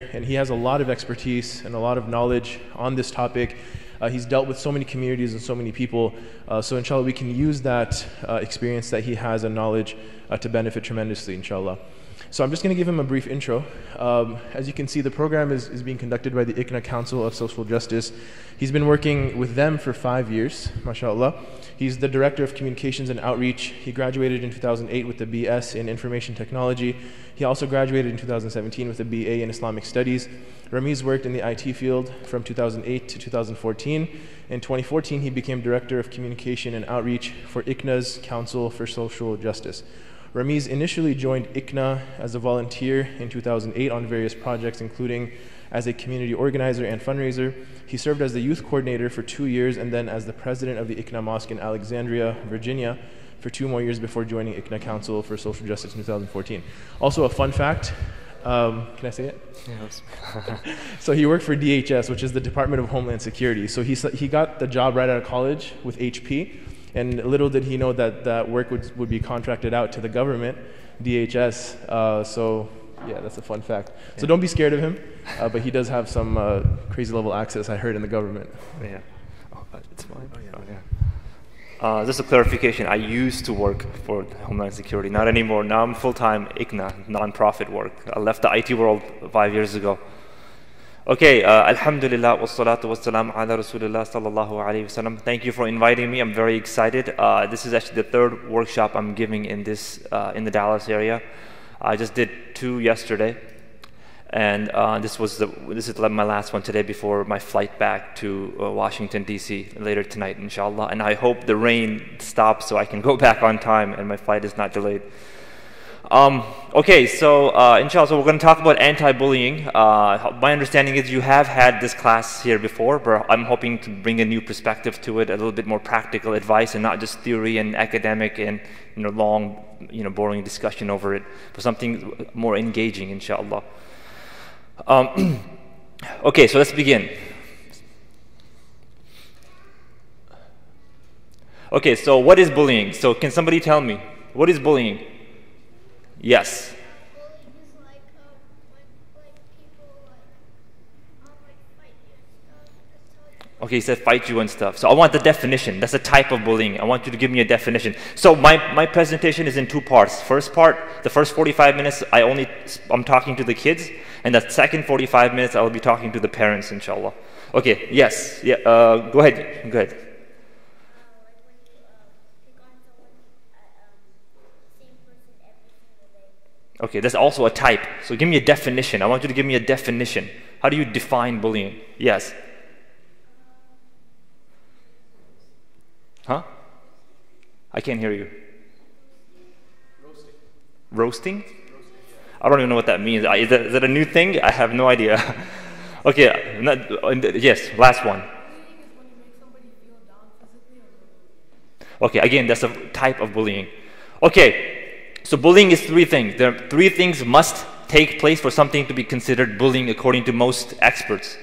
and he has a lot of expertise and a lot of knowledge on this topic. He's dealt with so many communities and so many people, so inshallah we can use that experience that he has and knowledge to benefit tremendously, inshallah. So I'm just going to give him a brief intro. As you can see, the program is being conducted by the ICNA Council of Social Justice. He's been working with them for 5 years, mashallah. He's the Director of Communications and Outreach. He graduated in 2008 with a BS in Information Technology. He also graduated in 2017 with a BA in Islamic Studies. Ramiz worked in the IT field from 2008 to 2014. In 2014, he became Director of Communication and Outreach for ICNA's Council for Social Justice. Ramiz initially joined ICNA as a volunteer in 2008 on various projects, including as a community organizer and fundraiser. He served as the youth coordinator for 2 years and then as the president of the ICNA Mosque in Alexandria, Virginia, for 2 more years before joining ICNA Council for Social Justice in 2014. Also a fun fact, can I say it? Yes. So he worked for DHS, which is the Department of Homeland Security. So he got the job right out of college with HP. And little did he know that that work would be contracted out to the government, DHS. So yeah, that's a fun fact. So don't be scared of him, but he does have some crazy level access, I heard, in the government. Yeah. Oh, it's fine. Oh, yeah. Oh, yeah. Just a clarification, I used to work for Homeland Security, not anymore. Now I'm full-time ICNA, non-profit work. I left the IT world 5 years ago. Okay, alhamdulillah, wassalatu wassalamu ala rasulillah sallallahu alayhi wasallam. Thank you for inviting me. I'm very excited. This is actually the 3rd workshop I'm giving in this in the Dallas area. I just did 2 yesterday, and this is my last one today before my flight back to Washington D.C. later tonight, inshallah. And I hope the rain stops so I can go back on time and my flight is not delayed. Okay, so inshallah, so we're going to talk about anti-bullying. My understanding is you have had this class here before, but I'm hoping to bring a new perspective to it, a little bit more practical advice and not just theory and academic and long, boring discussion over it, but something more engaging, inshallah. Okay, so let's begin. Okay, so what is bullying? So can somebody tell me, what is bullying? Yes. Bullying is like when people fight you and stuff. Okay, he said fight you and stuff. So I want the definition. That's a type of bullying. I want you to give me a definition. So my presentation is in 2 parts. First part, the first 45 minutes, I'm talking to the kids, and the second 45 minutes, I will be talking to the parents, inshallah. Okay, yes. Yeah. Go ahead. Go ahead. Okay, that's also a type. So give me a definition. I want you to give me a definition. How do you define bullying? Yes. Huh? I can't hear you. Roasting? I don't even know what that means. Is that a new thing? I have no idea. Okay, yes, last one. Okay, again, that's a type of bullying. Okay. So bullying is 3 things. There are 3 things must take place for something to be considered bullying according to most experts.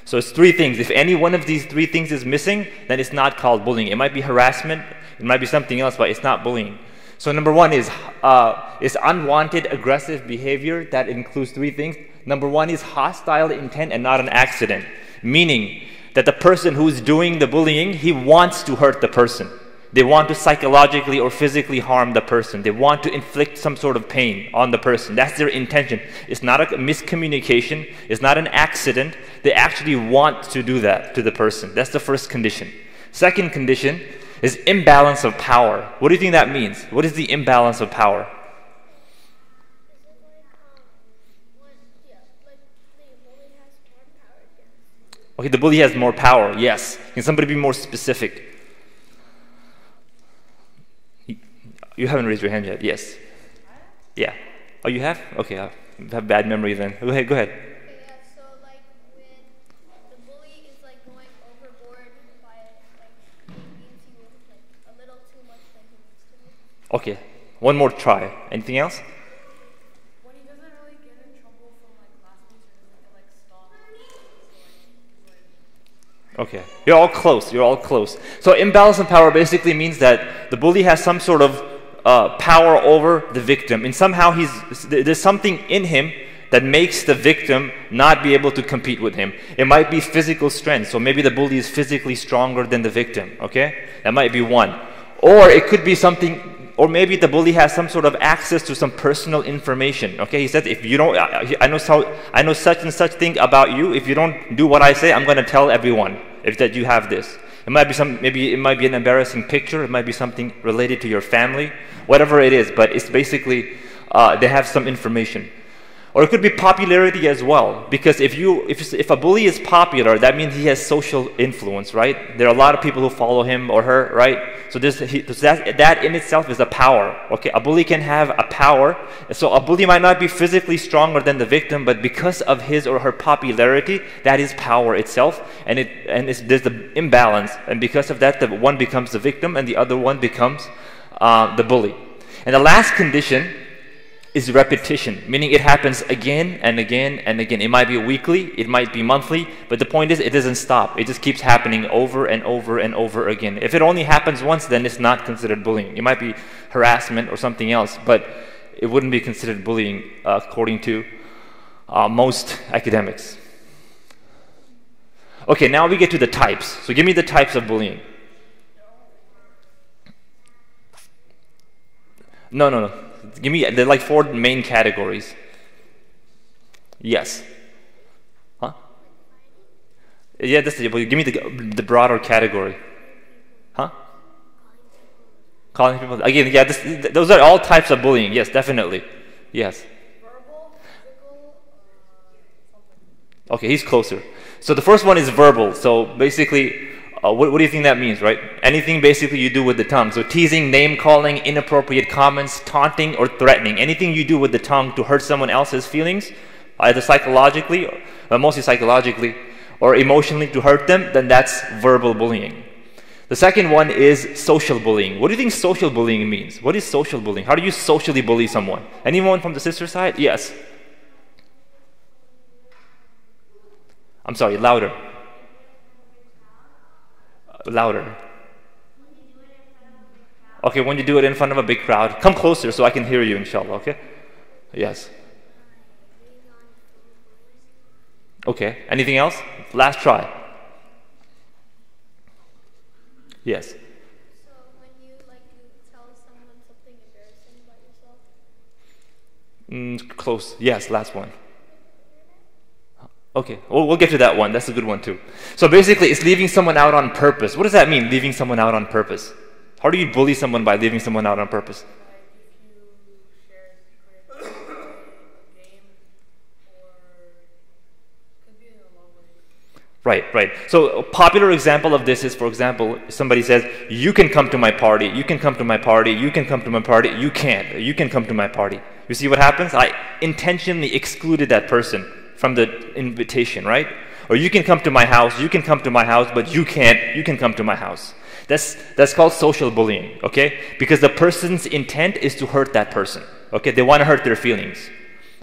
So it's 3 things. If any one of these 3 things is missing, then it's not called bullying. It might be harassment, it might be something else, but it's not bullying. So number 1 is unwanted aggressive behavior. That includes 3 things. Number 1 is hostile intent and not an accident. Meaning that the person who's doing the bullying, he wants to hurt the person. They want to psychologically or physically harm the person. They want to inflict some sort of pain on the person. That's their intention. It's not a miscommunication. It's not an accident. They actually want to do that to the person. That's the first condition. Second condition is imbalance of power. What do you think that means? What is the imbalance of power? Okay, the bully has more power. Yes. Can somebody be more specific? You haven't raised your hand yet. Yes. Yeah. Oh, you have? Okay, I have bad memory then. Go ahead. Okay, yeah, so when the bully is going overboard by being to a little too much than he needs to be. Okay. One more try. Anything else? When he doesn't really get in trouble from classmates or stop. Okay. You're all close. You're all close. So imbalance of power basically means that the bully has some sort of power over the victim, and somehow there's something in him that makes the victim not be able to compete with him. It might be physical strength. So maybe the bully is physically stronger than the victim, okay? That might be one. Or it could be something, or maybe the bully has some sort of access to some personal information, okay? He said, if you don't, I know such and such thing about you. If you don't do what I say, I'm going to tell everyone that you have this. It might be maybe it might be an embarrassing picture. It might be something related to your family, whatever it is. But it's basically they have some information. Or it could be popularity as well, because if a bully is popular, that means he has social influence, right? There are a lot of people who follow him or her, right? So that in itself is a power. Okay, a bully can have a power. So a bully might not be physically stronger than the victim, but because of his or her popularity, that is power itself, and there's the imbalance, and because of that, the one becomes the victim and the other one becomes the bully. And the last condition is repetition, meaning it happens again and again and again. It might be weekly, it might be monthly, but the point is it doesn't stop. It just keeps happening over and over and over again. If it only happens once, then it's not considered bullying. It might be harassment or something else, but it wouldn't be considered bullying according to most academics. Okay, now we get to the types. So give me the types of bullying. No. Give me, there are like 4 main categories. Yes. Huh? Yeah, that's the, give me the broader category. Huh? Calling people, again, yeah, those are all types of bullying. Yes, definitely. Yes. Verbal, physical, something. Okay, he's closer. So the first one is verbal. So basically, what do you think that means, right? Anything basically you do with the tongue. So teasing, name calling, inappropriate comments, taunting, or threatening. Anything you do with the tongue to hurt someone else's feelings, either psychologically, or mostly psychologically, or emotionally to hurt them, then that's verbal bullying. The second one is social bullying. What do you think social bullying means? What is social bullying? How do you socially bully someone? Anyone from the sister side? Yes. I'm sorry, louder. Louder. Okay, when you do it in front of a big crowd, come closer so I can hear you, inshallah, okay? Yes. Okay, anything else? Last try. Yes. So when you tell someone something embarrassing about yourself? Close. Yes, last one. Okay, we'll get to that one. That's a good one too. So basically, it's leaving someone out on purpose. What does that mean, leaving someone out on purpose? How do you bully someone by leaving someone out on purpose? Like if you share secrets in a game, or could be in a long way. Right. So a popular example of this is, for example, somebody says, you can come to my party, you can come to my party, you can come to my party, you can't, you can come to my party. You see what happens? I intentionally excluded that person from the invitation, right? Or you can come to my house, you can come to my house, but you can't, you can come to my house. That's called social bullying, okay? Because the person's intent is to hurt that person, okay? They want to hurt their feelings,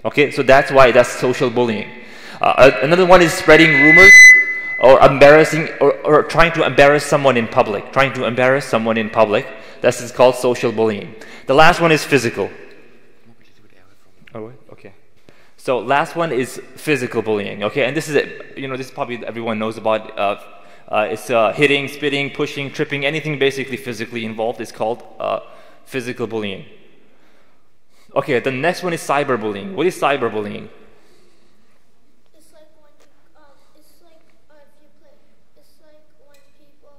okay? So that's why that's social bullying. Another one is spreading rumors or embarrassing or trying to embarrass someone in public. Trying to embarrass someone in public. This is called social bullying. The last one is physical. Oh, wait, okay. So last one is physical bullying, okay? And this is it. You know, this probably everyone knows about. It's hitting, spitting, pushing, tripping, anything basically physically involved is called physical bullying. Okay, the next one is cyberbullying. What is cyberbullying? It's like when it's like it's like when people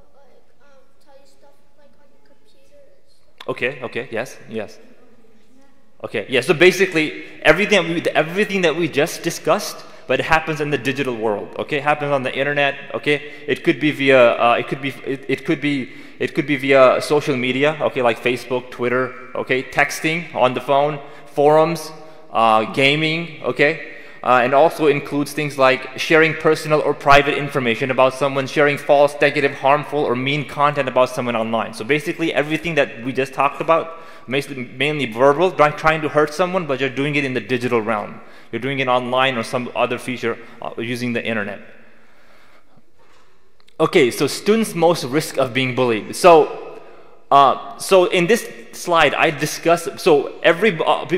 tell you stuff like on your computer and stuff. Okay, yes. Okay, yeah, so basically everything that we just discussed, but it happens in the digital world, okay? It happens on the internet, okay? It could be via it could be via social media, okay, like Facebook, Twitter, okay? Texting on the phone, forums, gaming, okay? And also includes things like sharing personal or private information about someone, sharing false, negative, harmful, or mean content about someone online. So basically everything that we just talked about, mainly verbal, trying to hurt someone, but you're doing it in the digital realm. You're doing it online or some other feature using the internet. Okay, so students' most risk of being bullied. So So in this slide, I discussed, so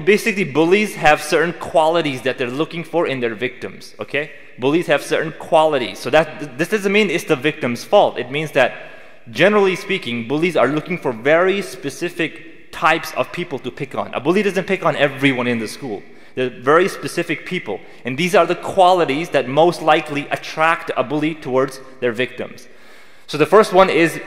basically bullies have certain qualities that they're looking for in their victims, okay? Bullies have certain qualities. So this doesn't mean it's the victim's fault. It means that, generally speaking, bullies are looking for very specific types of people to pick on. A bully doesn't pick on everyone in the school. They're very specific people. And these are the qualities that most likely attract a bully towards their victims. So the first one is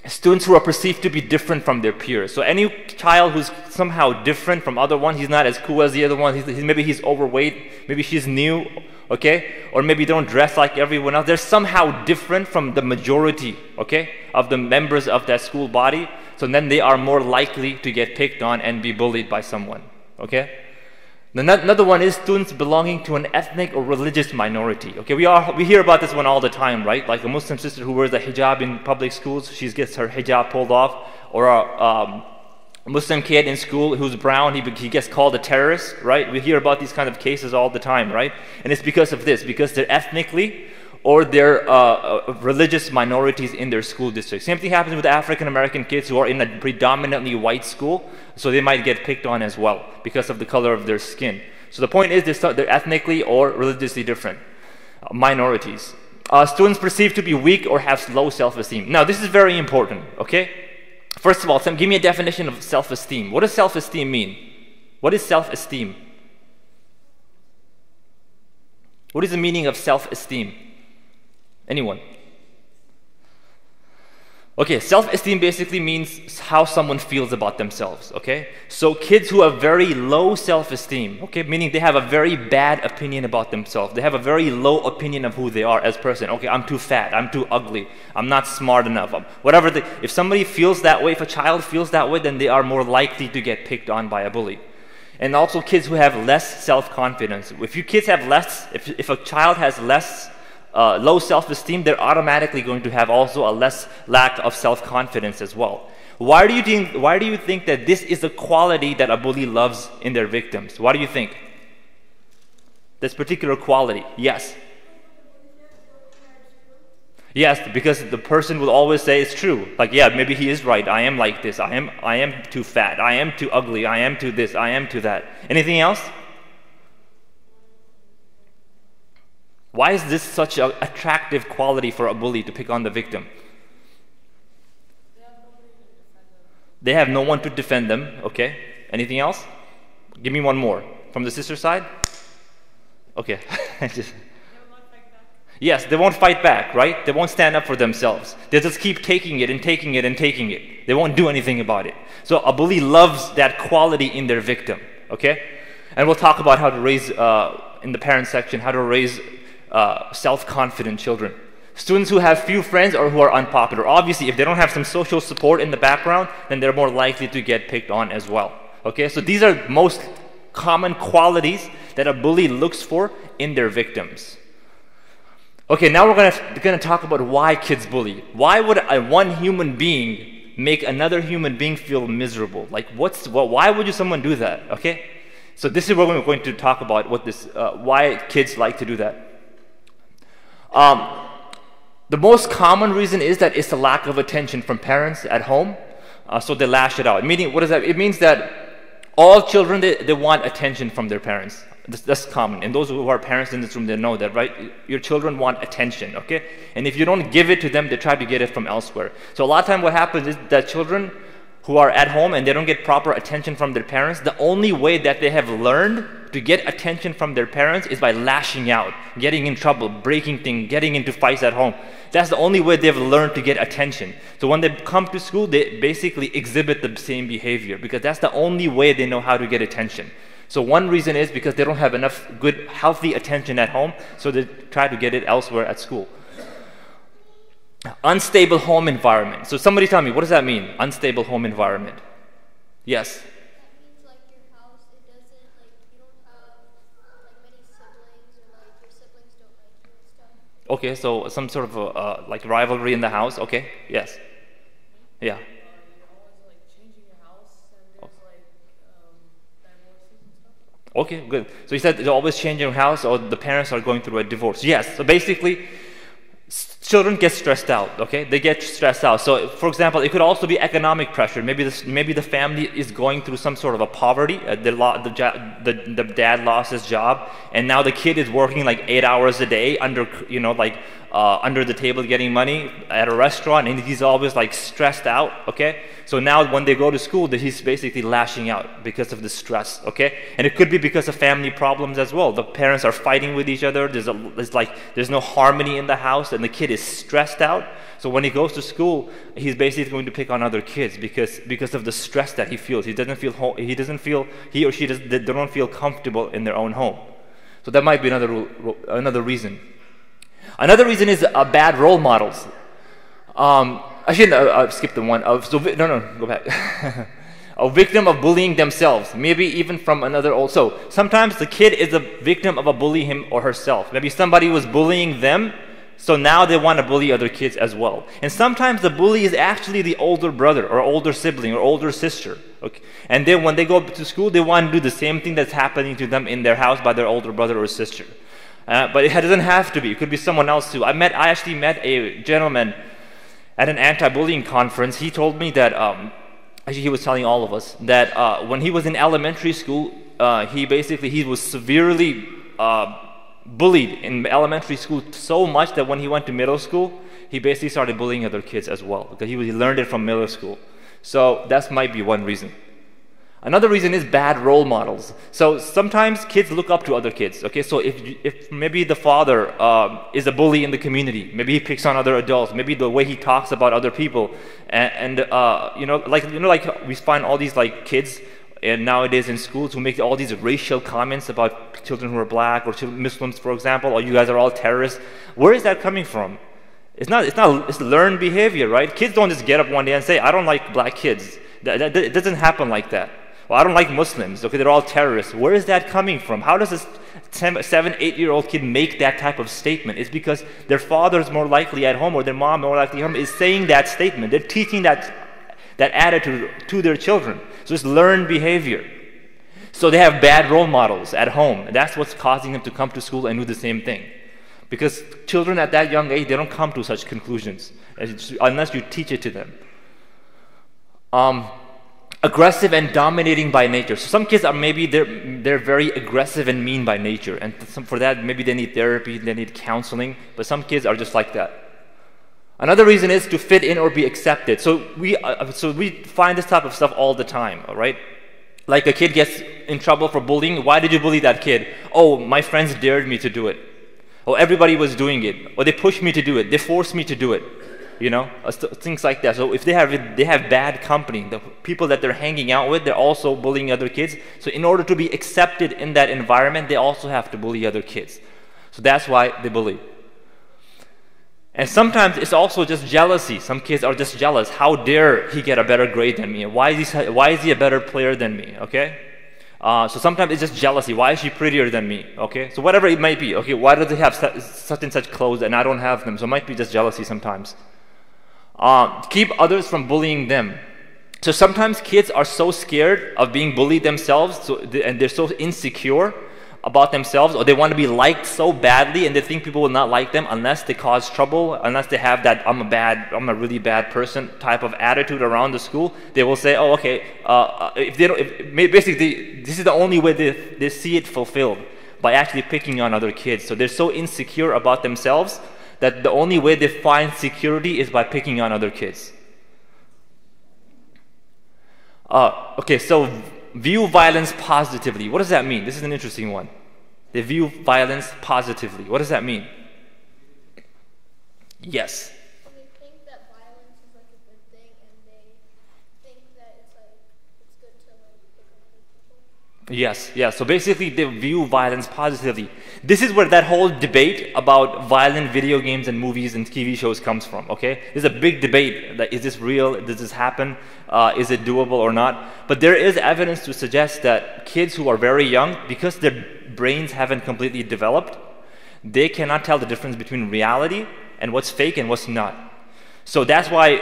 students who are perceived to be different from their peers. So any child who's somehow different from other one, he's not as cool as the other one, maybe he's overweight, maybe she's new, okay? Or maybe they don't dress like everyone else. They're somehow different from the majority, okay, of the members of that school body. So then they are more likely to get picked on and be bullied by someone, okay? Another one is students belonging to an ethnic or religious minority. Okay, we hear about this one all the time, right? Like a Muslim sister who wears the hijab in public schools, she gets her hijab pulled off, or a Muslim kid in school who's brown, he gets called a terrorist, right? We hear about these kind of cases all the time, right? And it's because of this, because they're ethnically or they're religious minorities in their school district. Same thing happens with African American kids who are in a predominantly white school, so they might get picked on as well because of the color of their skin. So the point is they're ethnically or religiously different minorities. Students perceived to be weak or have low self-esteem. Now this is very important, okay? First of all, give me a definition of self-esteem. What does self-esteem mean? What is self-esteem? What is the meaning of self-esteem? Anyone? Okay, self-esteem basically means how someone feels about themselves, okay? So kids who have very low self-esteem, okay, meaning they have a very bad opinion about themselves. They have a very low opinion of who they are as a person. Okay, I'm too fat, I'm too ugly, I'm not smart enough. If somebody feels that way, if a child feels that way, then they are more likely to get picked on by a bully. And also kids who have less self-confidence. If a child has less low self-esteem, they're automatically going to have also a less lack of self-confidence as well. Why do you think that this is a quality that a bully loves in their victims? Why do you think? This particular quality. Yes. Yes, because the person will always say it's true. Like, yeah, maybe he is right. I am like this. I am too fat. I am too ugly. I am too this. I am too that. Anything else? Why is this such an attractive quality for a bully to pick on the victim? They have no one to defend them. Okay. Anything else? Give me one more. From the sister side? Okay. Yes, they won't fight back, right? They won't stand up for themselves. They just keep taking it and taking it and taking it. They won't do anything about it. So a bully loves that quality in their victim. Okay? And we'll talk about how to raise, in the parent section, how to raise self-confident children. Students who have few friends or who are unpopular. Obviously, if they don't have some social support in the background, then they're more likely to get picked on as well. Okay, so these are most common qualities that a bully looks for in their victims. Okay, now we're gonna talk about why kids bully. Why would one human being make another human being feel miserable? Like, why would someone do that? Okay, so this is what we're going to talk about. Why kids like to do that. The most common reason is that it's the lack of attention from parents at home, so they lash it out. Meaning, what does that? It means that all children, they want attention from their parents. That's common. And those who are parents in this room, they know that, right? Your children want attention, okay? And if you don't give it to them, they try to get it from elsewhere. So a lot of time what happens is that children who are at home and they don't get proper attention from their parents, the only way that they have learned to get attention from their parents is by lashing out, getting in trouble, breaking things, getting into fights at home. That's the only way they've learned to get attention. So when they come to school, they basically exhibit the same behavior because that's the only way they know how to get attention. So one reason is because they don't have enough good, healthy attention at home, so they try to get it elsewhere at school. Unstable home environment. So somebody tell me, what does that mean? Unstable home environment. Yes? That means like your house, it doesn't, like you don't have like many siblings or like your siblings don't like you and stuff. Okay, so some sort of like rivalry in the house. Okay, yes. Yeah. You're always like changing your house and there's like divorces and stuff. Okay, good. So you said they're always changing your house or the parents are going through a divorce. Yes, so basically children get stressed out, okay? They get stressed out. So, for example, it could also be economic pressure. Maybe the family is going through some sort of a poverty. The dad lost his job, and now the kid is working like 8 hours a day under, under the table getting money at a restaurant, and he's always like stressed out, okay? So now when they go to school, he's basically lashing out because of the stress, okay? And it could be because of family problems as well. The parents are fighting with each other. There's no harmony in the house, and the kid is stressed out. So when he goes to school, he's basically going to pick on other kids because of the stress that he feels. He or she they don't feel comfortable in their own home. So that might be another reason. Another reason is bad role models. I shouldn't skip the one. Go back. A victim of bullying themselves, maybe even from another. Also, sometimes the kid is a victim of a bully him or herself. Maybe somebody was bullying them, so now they want to bully other kids as well. And sometimes the bully is actually the older brother or older sibling or older sister. Okay? And then when they go to school, they want to do the same thing that's happening to them in their house by their older brother or sister. But it doesn't have to be. It could be someone else too. I actually met a gentleman at an anti-bullying conference. He told me that, actually he was telling all of us, that when he was in elementary school, he was severely bullied in elementary school so much that when he went to middle school, he basically started bullying other kids as well, because he learned it from middle school. So that might be one reason. Another reason is bad role models. So sometimes kids look up to other kids. Okay, so if maybe the father is a bully in the community, maybe he picks on other adults, maybe the way he talks about other people, and like we find all these like kids and nowadays in schools who make all these racial comments about children who are black or Muslims, for example, or you guys are all terrorists. Where is that coming from? It's learned behavior, right? Kids don't just get up one day and say, I don't like black kids. It doesn't happen like that. Well, I don't like Muslims. Okay, they're all terrorists. Where is that coming from? How does a 7, 8-year-old kid make that type of statement? It's because their father's more likely at home or their mom more likely at home is saying that statement. They're teaching that attitude to their children. So it's learned behavior. So they have bad role models at home. And that's what's causing them to come to school and do the same thing. Because children at that young age, they don't come to such conclusions unless you teach it to them. Aggressive and dominating by nature. So some kids are they're very aggressive and mean by nature, and for that maybe they need therapy, they need counseling. But some kids are just like that. Another reason is to fit in or be accepted. So we find this type of stuff all the time. All right, like a kid gets in trouble for bullying. Why did you bully that kid? Oh, my friends dared me to do it. Oh, everybody was doing it. Or they pushed me to do it. They forced me to do it. Things like that. So if they have bad company, the people that they're hanging out with, they're also bullying other kids. So in order to be accepted in that environment, they also have to bully other kids. So that's why they bully. And sometimes it's also just jealousy. Some kids are just jealous. How dare he get a better grade than me? Why is he a better player than me? Okay. So sometimes it's just jealousy. Why is she prettier than me? Okay. So whatever it might be. Okay. Why do they have such and such clothes and I don't have them? So it might be just jealousy sometimes. Keep others from bullying them. So sometimes kids are so scared of being bullied themselves, and they're so insecure about themselves, or they want to be liked so badly, and they think people will not like them unless they cause trouble, unless they have that I'm a really bad person type of attitude around the school. They will say, oh, okay, basically this is the only way they see it fulfilled, by actually picking on other kids. So they're so insecure about themselves that the only way they find security is by picking on other kids. Okay, so view violence positively. What does that mean? This is an interesting one. They view violence positively. What does that mean? Yes. They think that violence is like a good thing, and they think that it's good to pick on other people. Yes. So basically, they view violence positively. This is where that whole debate about violent video games and movies and TV shows comes from, okay? There's a big debate that is this real? Does this happen? Is it doable or not? But there is evidence to suggest that kids who are very young, because their brains haven't completely developed, they cannot tell the difference between reality and what's fake and what's not. So that's why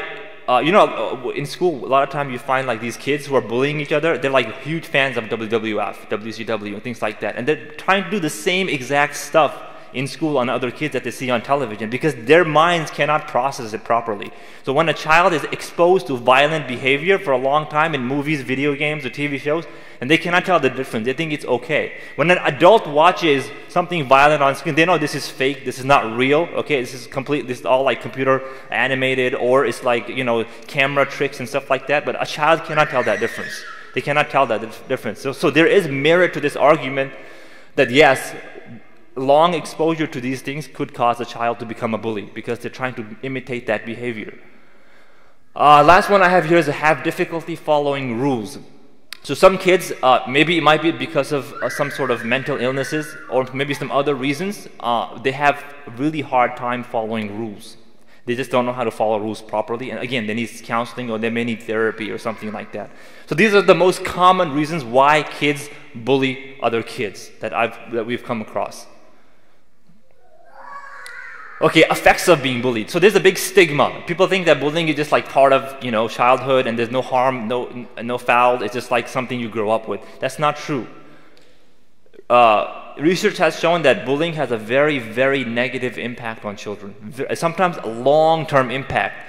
in school, a lot of times you find like these kids who are bullying each other, they're like huge fans of WWF, WCW, and things like that. And they're trying to do the same exact stuff in school on other kids that they see on television, because their minds cannot process it properly. So when a child is exposed to violent behavior for a long time in movies, video games, or TV shows, and they cannot tell the difference, they think it's okay. When an adult watches something violent on screen, they know this is fake, this is not real, okay, this is all like computer animated, or it's like, you know, camera tricks and stuff like that, but a child cannot tell that difference. They cannot tell that difference. So there is merit to this argument that yes, long exposure to these things could cause a child to become a bully because they're trying to imitate that behavior. Last one I have here is have difficulty following rules. So some kids, maybe it might be because of some sort of mental illnesses or maybe some other reasons, they have a really hard time following rules. They just don't know how to follow rules properly. And again, they need counseling or they may need therapy or something like that. So these are the most common reasons why kids bully other kids that we've come across. Okay, effects of being bullied. So there's a big stigma. People think that bullying is just like part of, you know, childhood and there's no harm, no foul. It's just like something you grow up with. That's not true. Research has shown that bullying has a very, very negative impact on children. Sometimes a long-term impact.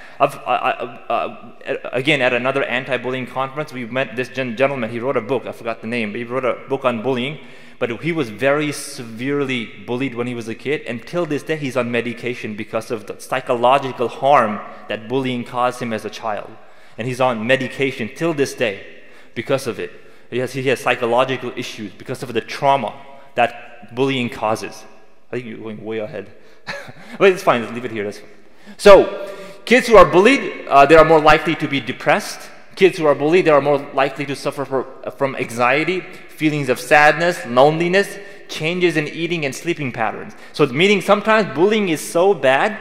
Again, at another anti-bullying conference, we met this gentleman. He wrote a book. I forgot the name. But he wrote a book on bullying. But he was very severely bullied when he was a kid. And till this day, he's on medication because of the psychological harm that bullying caused him as a child. And he's on medication till this day because of it. He has psychological issues because of the trauma that bullying causes. I think you're going way ahead. But it's fine, let's leave it here. That's fine. So, kids who are bullied, they are more likely to be depressed. Kids who are bullied, they are more likely to suffer from anxiety, feelings of sadness, loneliness, changes in eating and sleeping patterns. So, meaning sometimes bullying is so bad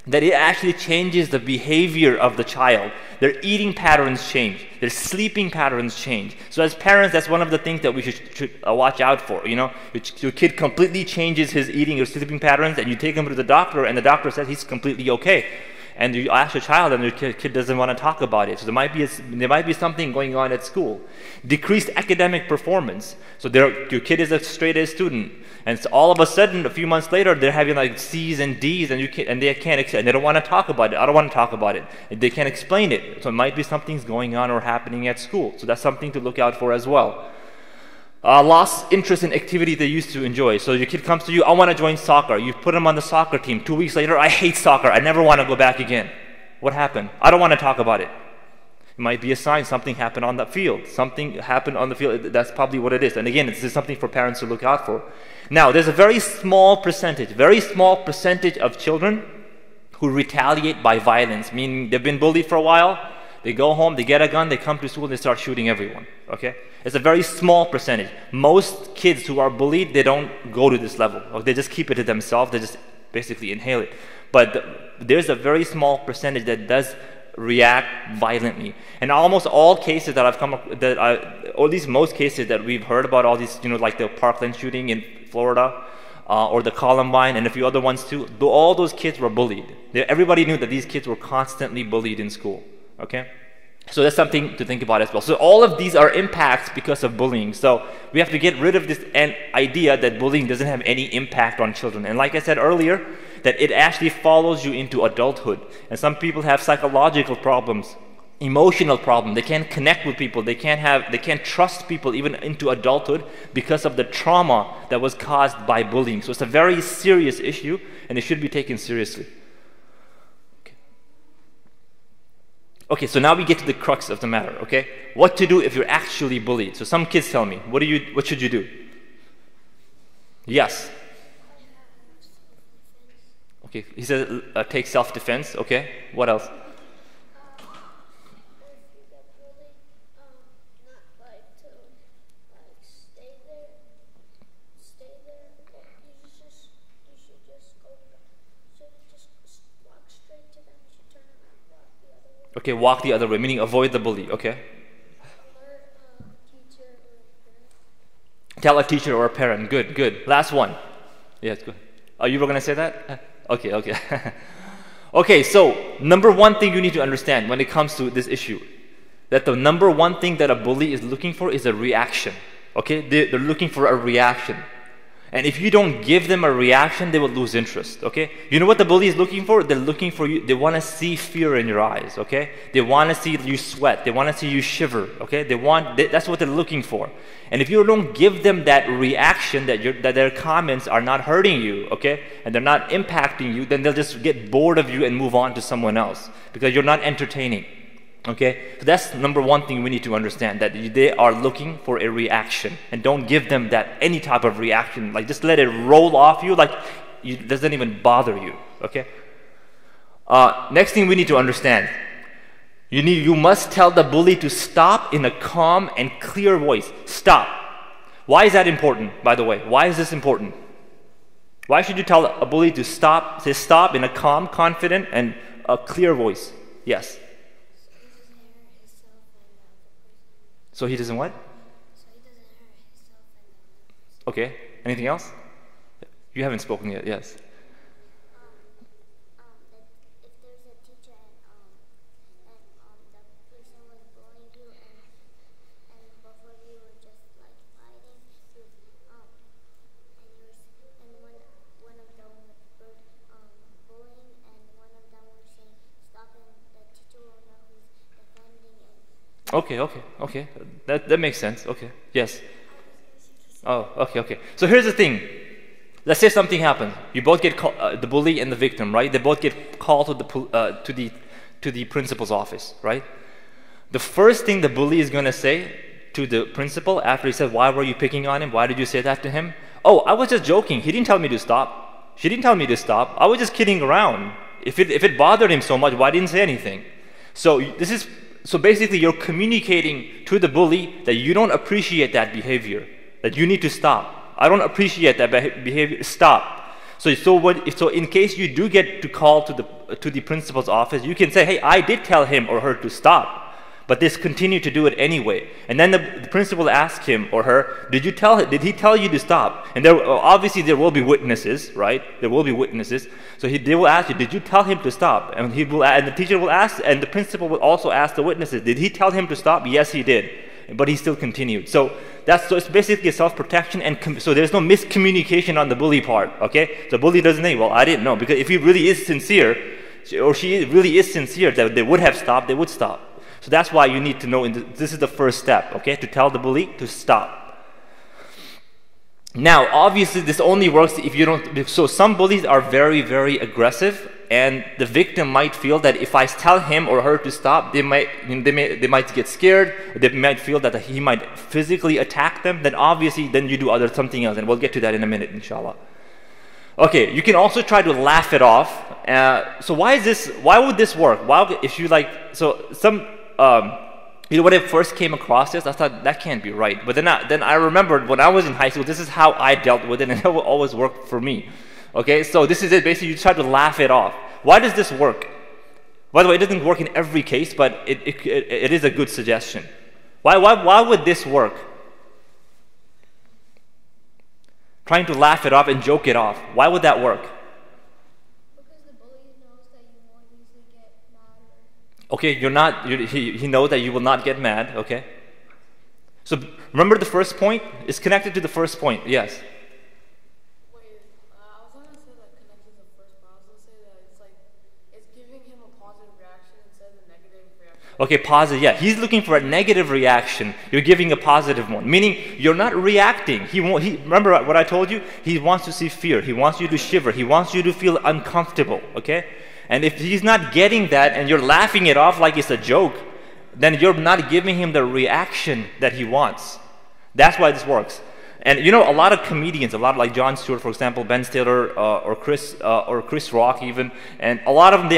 that it actually changes the behavior of the child. Their eating patterns change. Their sleeping patterns change. So as parents, that's one of the things that we should watch out for. You know, your kid completely changes his eating or sleeping patterns, and you take him to the doctor, and the doctor says he's completely okay. And you ask your child, and your kid doesn't want to talk about it. So there might be something going on at school. Decreased academic performance. So your kid is a straight-A student, and so all of a sudden, a few months later, they're having like C's and D's, and they don't want to talk about it. I don't want to talk about it. They can't explain it. So it might be something's going on or happening at school. So that's something to look out for as well. Lost interest in activity they used to enjoy. So your kid comes to you, I want to join soccer. You put them on the soccer team. 2 weeks later, I hate soccer. I never want to go back again. What happened? I don't want to talk about it. It might be a sign something happened on the field. Something happened on the field. That's probably what it is. And again, this is something for parents to look out for. Now, there's a very small percentage of children who retaliate by violence, meaning they've been bullied for a while, they go home, they get a gun, they come to school, and they start shooting everyone, okay? It's a very small percentage. Most kids who are bullied, they don't go to this level. They just keep it to themselves, they just basically inhale it. But there's a very small percentage that does react violently. And almost all cases that I've come up, or at least most cases that we've heard about, all these, you know, like the Parkland shooting in Florida, or the Columbine, and a few other ones too, all those kids were bullied. Everybody knew that these kids were constantly bullied in school, okay? So that's something to think about as well. So all of these are impacts because of bullying. So we have to get rid of this idea that bullying doesn't have any impact on children. And like I said earlier, that it actually follows you into adulthood. And some people have psychological problems, emotional problems. They can't connect with people. They can't trust people even into adulthood because of the trauma that was caused by bullying. So it's a very serious issue, and it should be taken seriously. Okay, so now we get to the crux of the matter, okay? What to do if you're actually bullied. So some kids tell me, what should you do? Yes. Okay, he says take self-defense, okay? What else? Okay, walk the other way, meaning avoid the bully, okay? Tell a teacher or a parent. Good, good. Last one. Yes, good. Oh, you were going to say that? Okay, okay. Okay, so number one thing you need to understand when it comes to this issue, that the number one thing that a bully is looking for is a reaction. Okay? They're looking for a reaction. And if you don't give them a reaction, they will lose interest, okay? You know what the bully is looking for? They're looking for you, they want to see fear in your eyes, okay? They want to see you sweat. They want to see you shiver, okay? That's what they're looking for. And if you don't give them that reaction, that their comments are not hurting you, okay? And they're not impacting you, then they'll just get bored of you and move on to someone else because you're not entertaining. Okay, so that's number one thing we need to understand, that they are looking for a reaction, and don't give them that any type of reaction. Like just let it roll off you, like it doesn't even bother you. Okay. Next thing we need to understand, you must tell the bully to stop in a calm and clear voice. Stop. Why is that important? By the way, why is this important? Why should you tell a bully to stop? Say stop in a calm, confident, and a clear voice. Yes. So he doesn't what? So he doesn't hurt himself and the person. Okay. Anything else? You haven't spoken yet. Yes. If there's a teacher and the person was bullying you and both of you were just like fighting, and one of them were bullying and one of them were saying stop, and the teacher will know who's defending it. Okay. That makes sense. Okay. Yes. Oh, okay. So here's the thing. Let's say something happens. You both get the bully and the victim, right? They both get called to the principal's office, right? The first thing the bully is going to say to the principal after he said, "Why were you picking on him? Why did you say that to him?" "Oh, I was just joking. He didn't tell me to stop. She didn't tell me to stop. I was just kidding around. If it bothered him so much, why didn't say anything?" So basically, you're communicating to the bully that you don't appreciate that behavior, that you need to stop. I don't appreciate that behavior. Stop. So in case you do get to call to the principal's office, you can say, "Hey, I did tell him or her to stop, but they continue to do it anyway." And then the principal asks him or her, "Did he tell you to stop?" And obviously there will be witnesses, right? There will be witnesses. So they will ask you, "Did you tell him to stop?" And the teacher will ask, and the principal will also ask the witnesses, "Did he tell him to stop?" "Yes, he did." But he still continued. So it's basically a self-protection, and so there's no miscommunication on the bully part. Okay, the bully doesn't say, "Well, I didn't know," because if he really is sincere, or she really is sincere, that they would have stopped, they would stop. So that's why you need to know. This is the first step. Okay, to tell the bully to stop. Now, obviously, this only works if you don't. So some bullies are very, very aggressive, and the victim might feel that if I tell him or her to stop, they might get scared. They might feel that he might physically attack them. Then obviously, then you do something else, and we'll get to that in a minute, inshallah. Okay, you can also try to laugh it off. So why would this work? When I first came across this, I thought that can't be right. But then I remembered when I was in high school, this is how I dealt with it, and it always worked for me. Okay, so this is it. Basically, you try to laugh it off. Why does this work? By the way, it doesn't work in every case, but it is a good suggestion. Why would this work? Trying to laugh it off and joke it off. Why would that work? Because the bully knows that you won't usually get mad. Okay, he knows that you will not get mad. Okay. So remember the first point? It's connected to the first point. Yes. Wait, I was gonna say that connected to the first, but I was gonna say that it's giving him a positive reaction instead of a negative reaction. Okay, positive. Yeah, he's looking for a negative reaction. You're giving a positive one, meaning you're not reacting. Remember what I told you? He wants to see fear. He wants you to shiver. He wants you to feel uncomfortable. Okay, and if he's not getting that, and you're laughing it off like it's a joke, then you're not giving him the reaction that he wants. That's why this works. And a lot of comedians, like Jon Stewart, for example, Ben Stiller, or Chris Rock even, and a lot of them, they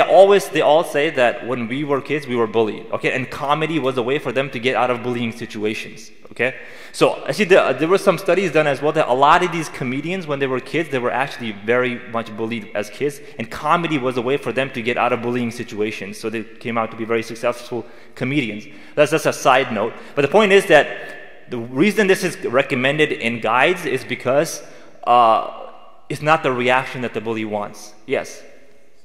all say that when we were kids, we were bullied. Okay, and comedy was a way for them to get out of bullying situations. Okay, so actually there were some studies done as well that a lot of these comedians, when they were kids, they were actually very much bullied as kids, and comedy was a way for them to get out of bullying situations. So they came out to be very successful comedians. That's just a side note. But the point is that the reason this is recommended in guides is because it's not the reaction that the bully wants. Yes?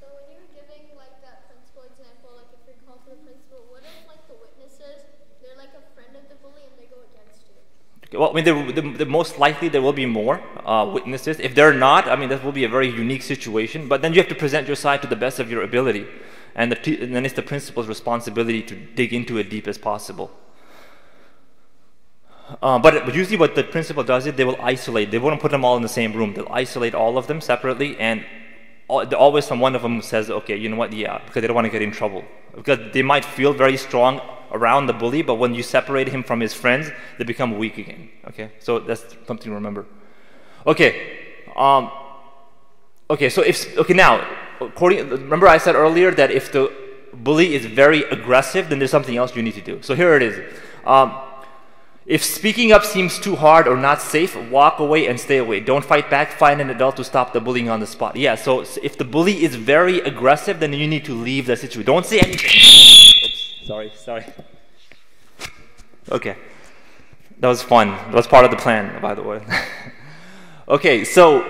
So when you were giving that principal example, if you're called to the principal, what if the witnesses, they're a friend of the bully and they go against you? Well, I mean, the most likely there will be more witnesses. If they're not, I mean, that will be a very unique situation. But then you have to present your side to the best of your ability. And then it's the principal's responsibility to dig into it deep as possible. But usually what the principal does is they will isolate. They won't put them all in the same room. They'll isolate all of them separately, and always one of them says, okay, you know what, yeah, because they don't want to get in trouble. Because they might feel very strong around the bully, but when you separate him from his friends, they become weak again. Okay, so that's something to remember. Okay, okay. So now, remember I said earlier that if the bully is very aggressive, then there's something else you need to do. So here it is. If speaking up seems too hard or not safe, walk away and stay away. Don't fight back. Find an adult to stop the bullying on the spot. Yeah, so if the bully is very aggressive, then you need to leave the situation. Don't say anything. Oops, sorry. Okay. That was fun. That was part of the plan, by the way. Okay, so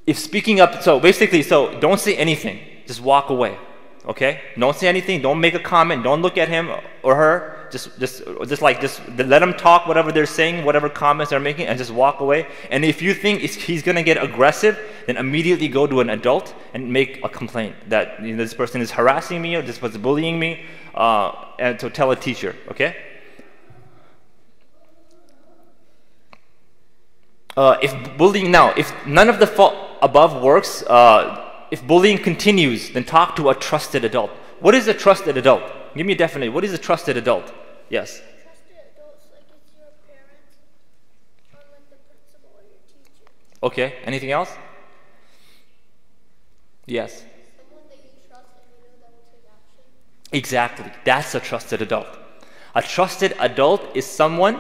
if speaking up, so basically, don't say anything. Just walk away. Okay? Don't say anything. Don't make a comment. Don't look at him or her. Just let them talk whatever they're saying, whatever comments they're making, and just walk away. And if you think he's going to get aggressive, then immediately go to an adult and make a complaint that this person is harassing me or this person is bullying me, and to tell a teacher. Okay? If none of the above works, if bullying continues, then talk to a trusted adult. What is a trusted adult? Give me a definition. What is a trusted adult? Yes. Trusted adults, like it's your parents or like the principal or your teacher. Okay. Anything else? Yes. Someone that you trust and you know that will take action. Exactly. That's a trusted adult. A trusted adult is someone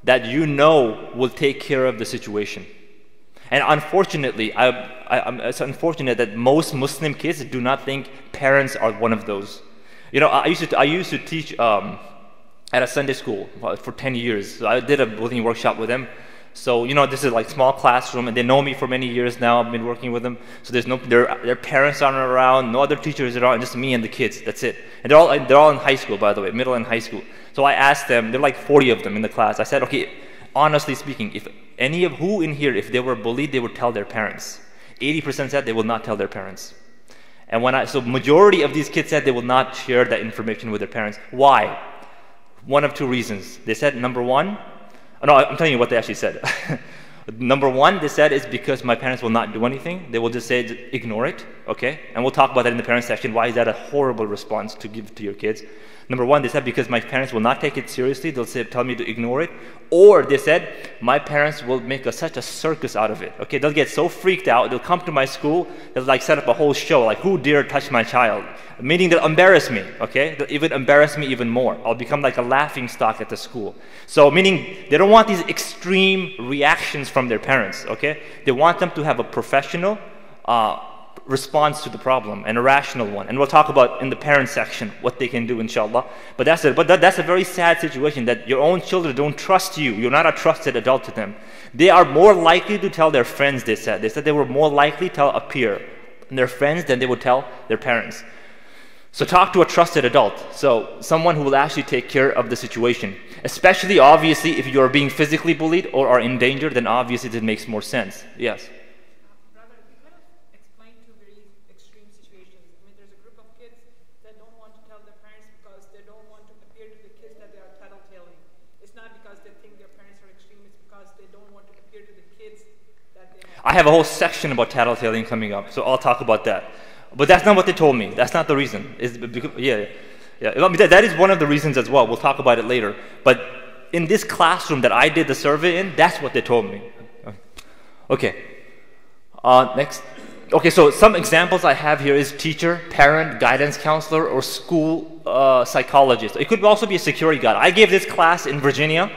that you know will take care of the situation. And unfortunately, it's unfortunate that most Muslim kids do not think parents are one of those. I used to teach at a Sunday school for 10 years. So I did a bullying workshop with them. So this is like small classroom, and they know me for many years now. I've been working with them. So their parents aren't around, no other teachers around, just me and the kids. That's it. And they're all in high school, by the way, middle and high school. So I asked them. There are like 40 of them in the class. I said, okay, honestly speaking, if any of who in here, if they were bullied, they would tell their parents. 80% said they will not tell their parents. And so majority of these kids said they will not share that information with their parents. Why? One of two reasons. They said, number one, no, I'm telling you what they actually said. Number one, they said, is because my parents will not do anything. They will just say, ignore it, okay? And we'll talk about that in the parent section. Why is that a horrible response to give to your kids? Number one, they said, because my parents will not take it seriously. They'll tell me to ignore it. Or they said, my parents will make such a circus out of it. Okay, they'll get so freaked out. They'll come to my school. They'll like set up a whole show, like who dare touch my child? Meaning they'll embarrass me. Okay, they'll even embarrass me even more. I'll become like a laughing stock at the school. So meaning they don't want these extreme reactions from their parents. Okay, they want them to have a professional response to the problem, and a rational one. And we'll talk about in the parent section what they can do, inshallah. But that's a very sad situation, that your own children don't trust you. You're not a trusted adult to them. They are more likely to tell their friends, they said. They said they were more likely to tell a peer and their friends than they would tell their parents. So talk to a trusted adult. So someone who will actually take care of the situation. Especially, obviously, if you are being physically bullied or are in danger, then obviously it makes more sense. Yes? I have a whole section about tattletaling coming up, so I'll talk about that. But that's not what they told me. That's not the reason. Yeah. That is one of the reasons as well. We'll talk about it later. But in this classroom that I did the survey in, that's what they told me. Okay. Next. Okay, so some examples I have here is teacher, parent, guidance counselor, or school psychologist. It could also be a security guard. I gave this class in Virginia.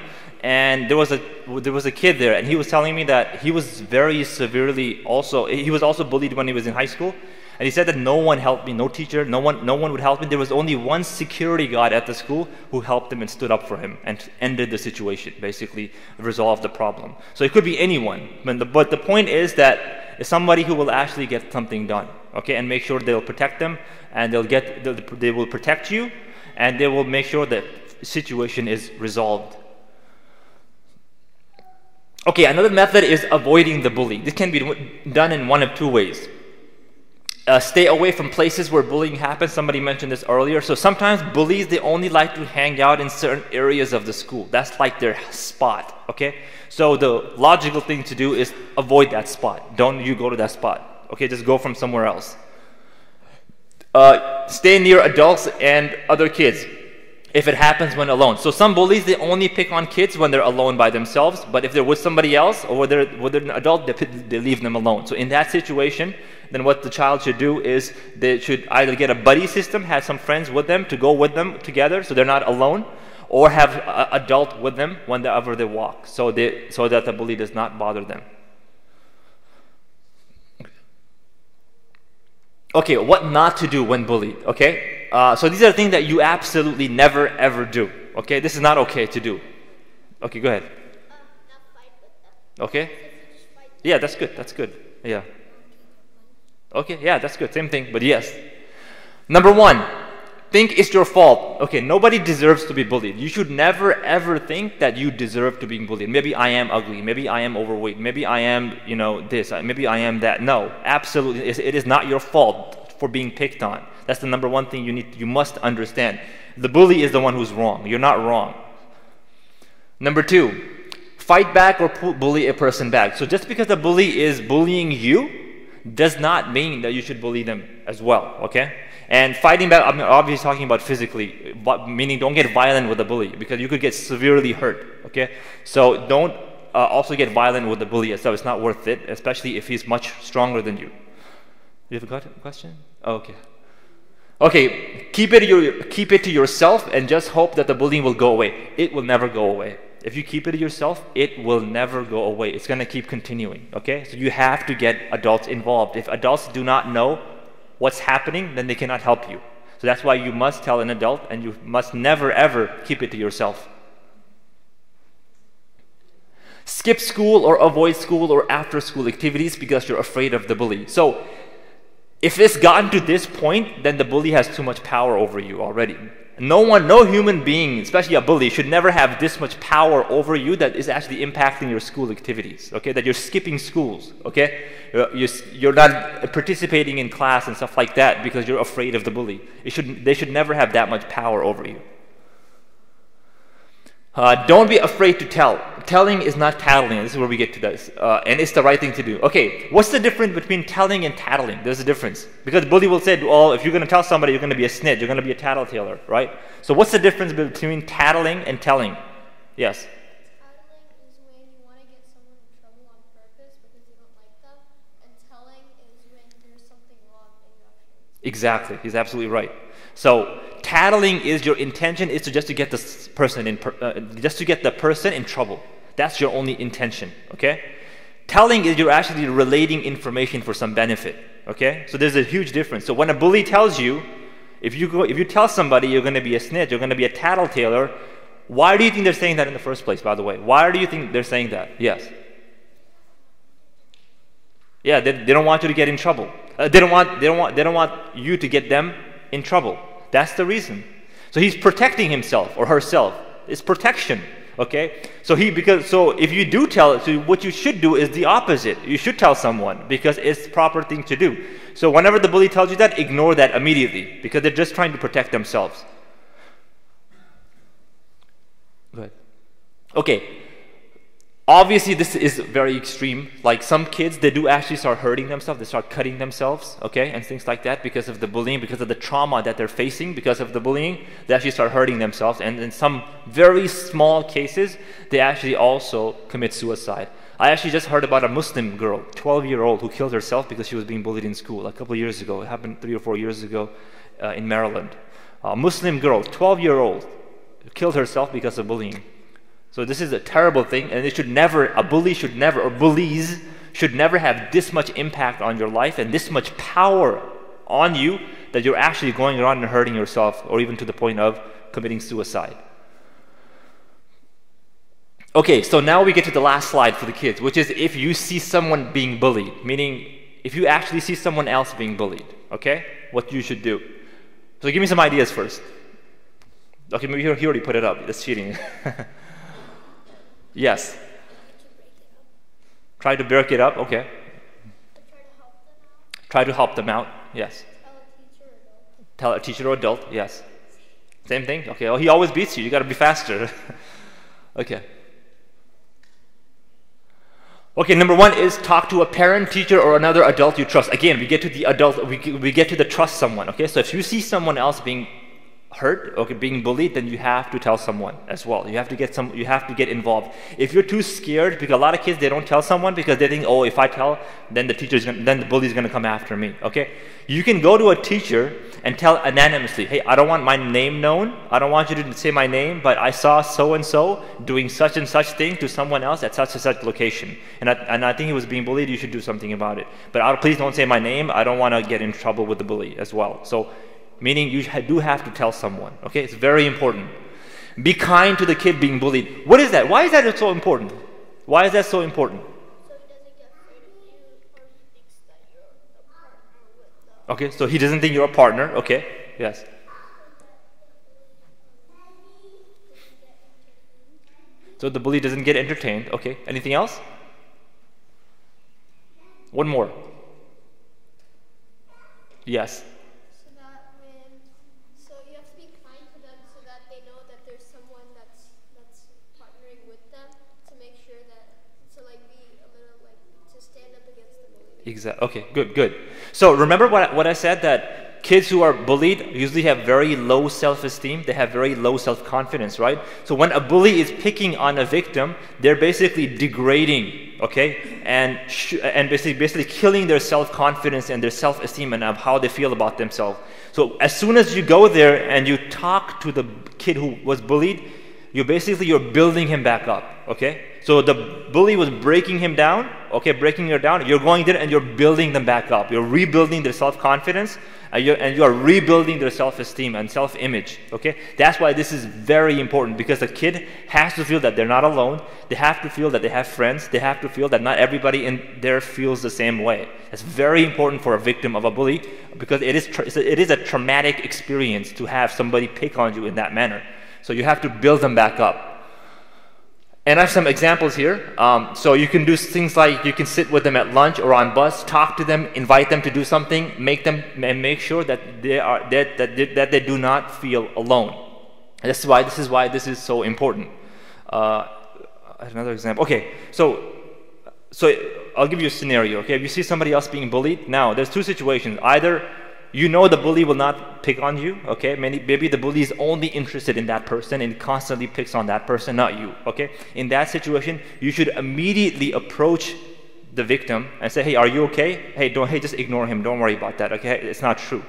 And there was a kid there, and he was telling me that he was very severely he was also bullied when he was in high school. And he said that no one helped me, no teacher, no one would help me. There was only one security guard at the school who helped him and stood up for him and ended the situation, basically resolved the problem. So it could be anyone. But the point is that it's somebody who will actually get something done, okay, and make sure they'll protect them, and they will protect you, and they will make sure that the situation is resolved. Okay, another method is avoiding the bully. This can be done in one of two ways. Stay away from places where bullying happens. Somebody mentioned this earlier. So sometimes bullies, they only like to hang out in certain areas of the school. That's like their spot, okay? So the logical thing to do is avoid that spot. Don't you go to that spot, okay? Just go from somewhere else. Stay near adults and other kids if it happens when alone. So some bullies, they only pick on kids when they're alone by themselves, but if they're with somebody else or with an adult, they leave them alone. So in that situation, then what the child should do is they should either get a buddy system, have some friends with them to go with them together so they're not alone, or have an adult with them whenever they walk so that the bully does not bother them. Okay, what not to do when bullied, okay? So these are things that you absolutely never ever do, okay? This is not okay to do. Okay, go ahead. Not fight with them. Okay? If you just fight them, Yeah, that's good. Yeah. Okay, yeah, that's good. Same thing, but yes. Number one, think it's your fault. Okay, nobody deserves to be bullied. You should never ever think that you deserve to be bullied. Maybe I am ugly. Maybe I am overweight. Maybe I am, this. Maybe I am that. No, absolutely. It is not your fault for being picked on. That's the number one thing you must understand. The bully is the one who's wrong. You're not wrong. Number two, fight back or bully a person back. So just because the bully is bullying you does not mean that you should bully them as well, okay? And fighting back, I'm obviously talking about physically, meaning don't get violent with the bully because you could get severely hurt, okay? So don't also get violent with the bully itself. It's not worth it, especially if he's much stronger than you. You have a question? Okay. Okay, keep it to yourself and just hope that the bullying will go away. It will never go away. If you keep it to yourself, it will never go away. It's going to keep continuing, okay? So you have to get adults involved. If adults do not know what's happening, then they cannot help you. So that's why you must tell an adult, and you must never ever keep it to yourself. Skip school or avoid school or after school activities because you're afraid of the bully. So if it's gotten to this point, then the bully has too much power over you already. No human being, especially a bully, should never have this much power over you that is actually impacting your school activities, okay? That you're skipping schools, okay? You're not participating in class and stuff like that because you're afraid of the bully. They should never have that much power over you. Don't be afraid to tell. Telling is not tattling. This is where we get to this. And it's the right thing to do. Okay, what's the difference between telling and tattling? There's a difference. Because the bully will say, well, if you're going to tell somebody, you're going to be a snitch. You're going to be a tattletailer, right? So what's the difference between tattling and telling? Yes? Tattling is when you want to get someone in trouble on purpose because you don't like them. And telling is when there's something wrong and you actually... Exactly. He's absolutely right. So tattling is your intention is to just to get this person in the person in trouble. That's your only intention, okay? Telling is you're actually relating information for some benefit, okay? So there's a huge difference. So when a bully tells you, if you tell somebody you're going to be a snitch, you're going to be a tattletailer, why do you think they're saying that in the first place, by the way? Why do you think they're saying that? Yes. Yeah, they don't want you to get in trouble. They don't want you to get them in trouble. That's the reason. So he's protecting himself or herself. It's protection. Okay? So if you do tell, so what you should do is the opposite. You should tell someone because it's the proper thing to do. So whenever the bully tells you that, ignore that immediately because they're just trying to protect themselves. Go ahead. Okay. Obviously, this is very extreme. Like some kids, they do actually start hurting themselves. They start cutting themselves, okay, and things like that because of the bullying, because of the trauma that they're facing because of the bullying. They actually start hurting themselves. And in some very small cases, they actually also commit suicide. I actually just heard about a Muslim girl, 12-year-old, who killed herself because she was being bullied in school a couple of years ago. It happened 3 or 4 years ago in Maryland. A Muslim girl, 12-year-old, killed herself because of bullying. So this is a terrible thing, and bullies should never have this much impact on your life and this much power on you that you're actually going around and hurting yourself or even to the point of committing suicide. Okay, so now we get to the last slide for the kids, which is if you see someone being bullied, meaning if you actually see someone else being bullied, okay, what you should do. So give me some ideas first. Okay, maybe he already put it up. That's cheating. Yes. Try to break it up, okay. Try to help them out. Try to help them out, yes. Tell a teacher or adult. Tell a teacher or adult, yes. Same thing? Okay, well, he always beats you. You got to be faster. Okay. Okay, number 1 is talk to a parent, teacher, or another adult you trust. Again, we get to the adult, we get to the trust someone, okay? So if you see someone else being hurt, okay, being bullied, then you have to tell someone as well. You have to get involved. If you're too scared, because a lot of kids, they don't tell someone because they think, oh, if I tell, then the bully's gonna come after me, okay? You can go to a teacher and tell anonymously, hey, I don't want my name known. I don't want you to say my name, but I saw so-and-so doing such and such thing to someone else at such and such location. And I think he was being bullied. You should do something about it. But please don't say my name. I don't want to get in trouble with the bully as well. So, meaning you do have to tell someone, okay? It's very important. Be kind to the kid being bullied. What is that? Why is that so important? Why is that so important? Okay, so he doesn't think you're a partner. Okay, yes. So the bully doesn't get entertained. Okay, anything else? One more. Yes. So you have to be kind to them so that they know that there's someone that's partnering with them to make sure that be a little to stand up against the bully. Exactly. Okay, good. So remember what I said, that kids who are bullied usually have very low self-esteem. They have very low self-confidence, right? So when a bully is picking on a victim, they're basically degrading, okay, and basically killing their self-confidence and their self-esteem and of how they feel about themselves. So as soon as you go there and you talk to the kid who was bullied, you're building him back up, okay? So the bully was breaking him down, okay, breaking her down. You're going there and you're building them back up. You're rebuilding their self-confidence and you are rebuilding their self-esteem and self-image, okay? That's why this is very important, because the kid has to feel that they're not alone. They have to feel that they have friends. They have to feel that not everybody in there feels the same way. It's very important for a victim of a bully, because it is a traumatic experience to have somebody pick on you in that manner. So you have to build them back up. And I have some examples here. So you can do things like you can sit with them at lunch or on bus, talk to them, invite them to do something, make sure that they do not feel alone. And this is why this is so important. Another example. Okay, so I'll give you a scenario. Okay, if you see somebody else being bullied, now there's two situations. Either you know the bully will not pick on you, okay? Maybe the bully is only interested in that person and constantly picks on that person, not you, okay? In that situation, you should immediately approach the victim and say, hey, are you okay? Hey, just ignore him. Don't worry about that, okay? It's not true.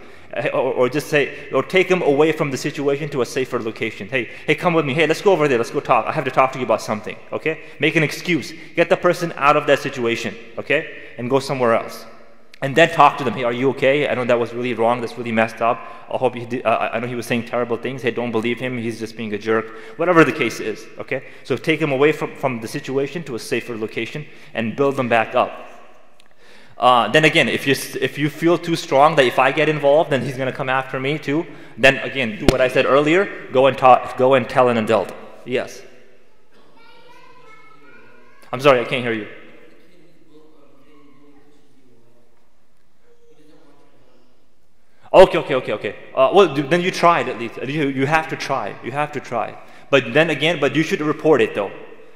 Or just say, or take him away from the situation to a safer location. Hey, come with me. Hey, let's go over there. Let's go talk. I have to talk to you about something, okay? Make an excuse. Get the person out of that situation, okay? And go somewhere else. And then talk to them. Hey, are you okay? I know that was really wrong. That's really messed up. I know he was saying terrible things. Hey, don't believe him. He's just being a jerk. Whatever the case is, okay? So take him away from the situation to a safer location and build them back up. Then again, if you feel too strong that if I get involved, then he's going to come after me too, then again, do what I said earlier. Go and tell an adult. Yes. I'm sorry, I can't hear you. Okay. Well, then you tried at least. You have to try. You have to try. But then again, you should report it though.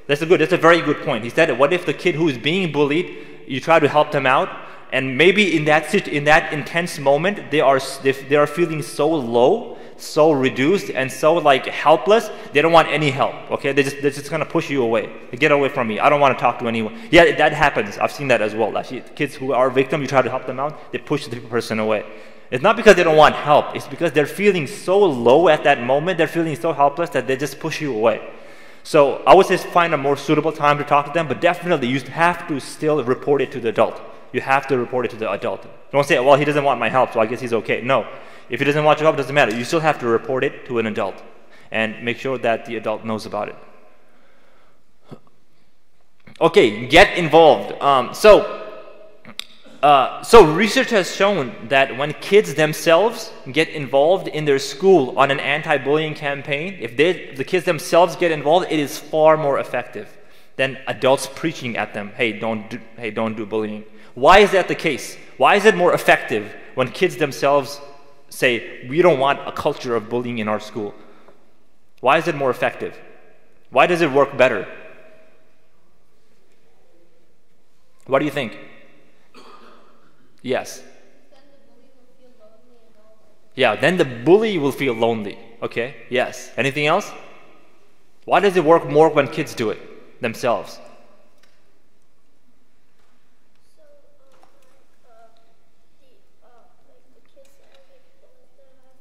That's a very good point. He said, what if the kid who is being bullied, you try to help them out, and maybe in that intense moment, they are feeling so low, so reduced, and so helpless. They don't want any help. Okay, they're just gonna push you away. Get away from me. I don't want to talk to anyone. Yeah, that happens. I've seen that as well. Actually, kids who are victims, you try to help them out, they push the person away. It's not because they don't want help. It's because they're feeling so low at that moment. They're feeling so helpless that they just push you away. So I would say find a more suitable time to talk to them, but definitely you have to still report it to the adult. You have to report it to the adult. Don't say, well, he doesn't want my help, so I guess he's okay. No. If he doesn't want your help, it doesn't matter. You still have to report it to an adult and make sure that the adult knows about it. Okay, get involved. So research has shown that when kids themselves get involved in their school on an anti-bullying campaign, if the kids themselves get involved, it is far more effective than adults preaching at them, hey, don't do bullying. Why is that the case? Why is it more effective when kids themselves say, we don't want a culture of bullying in our school? Why is it more effective? Why does it work better? What do you think? Yes. Yeah, then the bully will feel lonely. Okay, yes. Anything else? Why does it work more when kids do it themselves? So, the kids that are like those that have,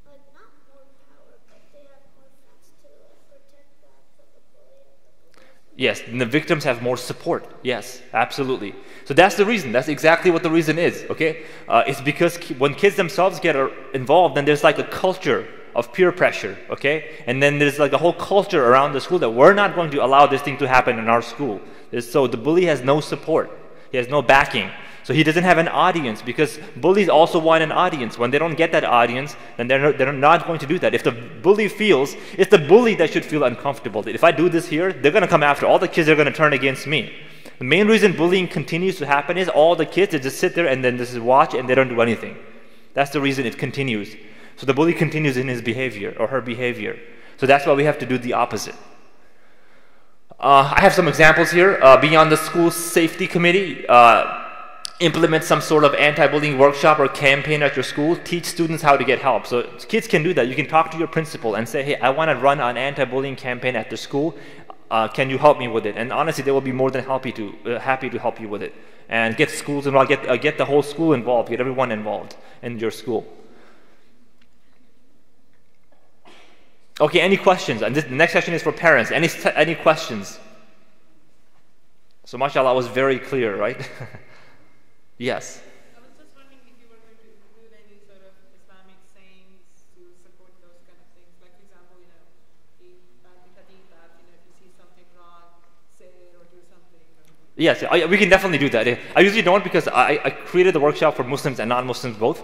like, not more power, but they have more friends to like protect them from the bully and the bullies. Yes, and the victims have more support. Yes, absolutely. So that's the reason. That's exactly what the reason is. Okay, it's because when kids themselves get involved, then there's like a culture of peer pressure. Okay, and then there's like a whole culture around the school that we're not going to allow this thing to happen in our school. So the bully has no support. He has no backing. So he doesn't have an audience, because bullies also want an audience. When they don't get that audience, then they're not going to do that. If the bully feels, it's the bully that should feel uncomfortable. If I do this here, they're going to come after. All the kids are going to turn against me. The main reason bullying continues to happen is all the kids, they just sit there and then just watch and they don't do anything. That's the reason it continues. So the bully continues in his behavior or her behavior. So that's why we have to do the opposite. I have some examples here. Be on the school safety committee. Implement some sort of anti-bullying workshop or campaign at your school. Teach students how to get help. So kids can do that. You can talk to your principal and say, hey, I want to run an anti-bullying campaign at the school. Can you help me with it? And honestly, they will be more than happy to help you with it. And get schools involved, get the whole school involved, get everyone involved in your school. Okay, any questions? And the next session is for parents. Any questions? So mashallah, I was very clear, right? Yes. I was just wondering if you were going to include any sort of Islamic sayings to support those kind of things. Like, for example, the hadith that, if you see something wrong, say it or do something. Yes, we can definitely do that. I usually don't, because I created the workshop for Muslims and non-Muslims both.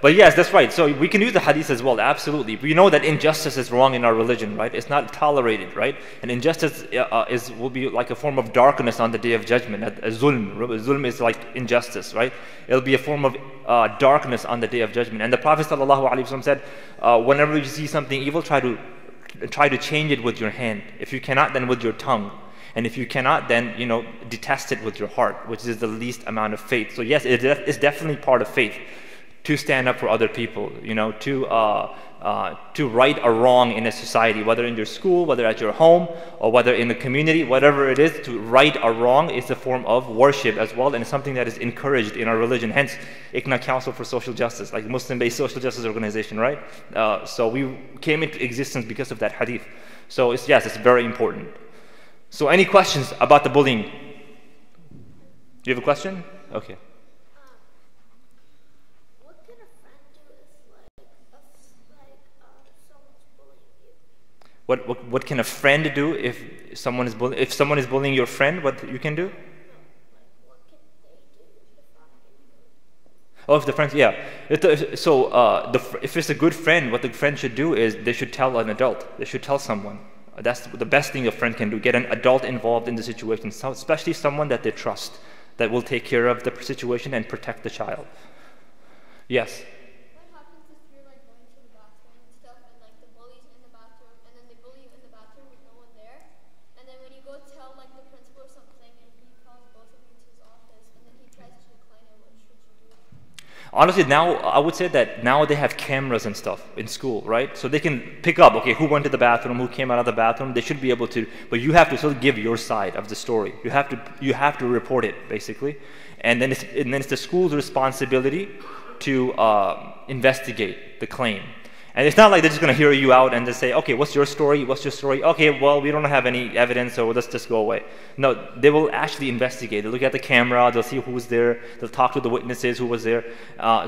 But yes, that's right. So we can use the hadith as well, absolutely. We know that injustice is wrong in our religion, right? It's not tolerated, right? And injustice will be like a form of darkness on the day of judgment. Zulm. Zulm is like injustice, right? It'll be a form of darkness on the day of judgment. And the Prophet ﷺ said, whenever you see something evil, try to change it with your hand. If you cannot, then with your tongue. And if you cannot, then detest it with your heart, which is the least amount of faith. So yes, it's definitely part of faith to stand up for other people, to right a wrong in a society, whether in your school, whether at your home, or whether in the community, whatever it is. To right a wrong is a form of worship as well, and it's something that is encouraged in our religion. Hence, ICNA, Council for Social Justice, like Muslim-based social justice organization, right? So we came into existence because of that hadith. So yes, it's very important. So any questions about the bullying? Do you have a question? Okay. What can a friend do if someone's bullying you? What can a friend do if someone is bullying your friend? What you can do? What can they do if I can do? Oh, if the friends, yeah. If it's a good friend, what the friend should do is they should tell an adult. They should tell someone. That's the best thing a friend can do. Get an adult involved in the situation, especially someone that they trust, that will take care of the situation and protect the child. Yes? What happens if you're like going to the bathroom and stuff, and like the bully's in the bathroom, and then they bully you in the bathroom with no one there, and then when you go tell like the principal or something, and he calls both of you to his office, and then he tries to decline it, what should you do? Honestly, now I would say that now they have cameras and stuff in school, right? So they can pick up, okay, who went to the bathroom, who came out of the bathroom. They should be able to, but you have to still give your side of the story. You have to report it, basically, and then it's the school's responsibility to investigate the claim. And it's not like they're just going to hear you out and just say, okay, what's your story? What's your story? Okay, well, we don't have any evidence, so let's just go away. No, they will actually investigate. They'll look at the camera, they'll see who was there, they'll talk to the witnesses who was there.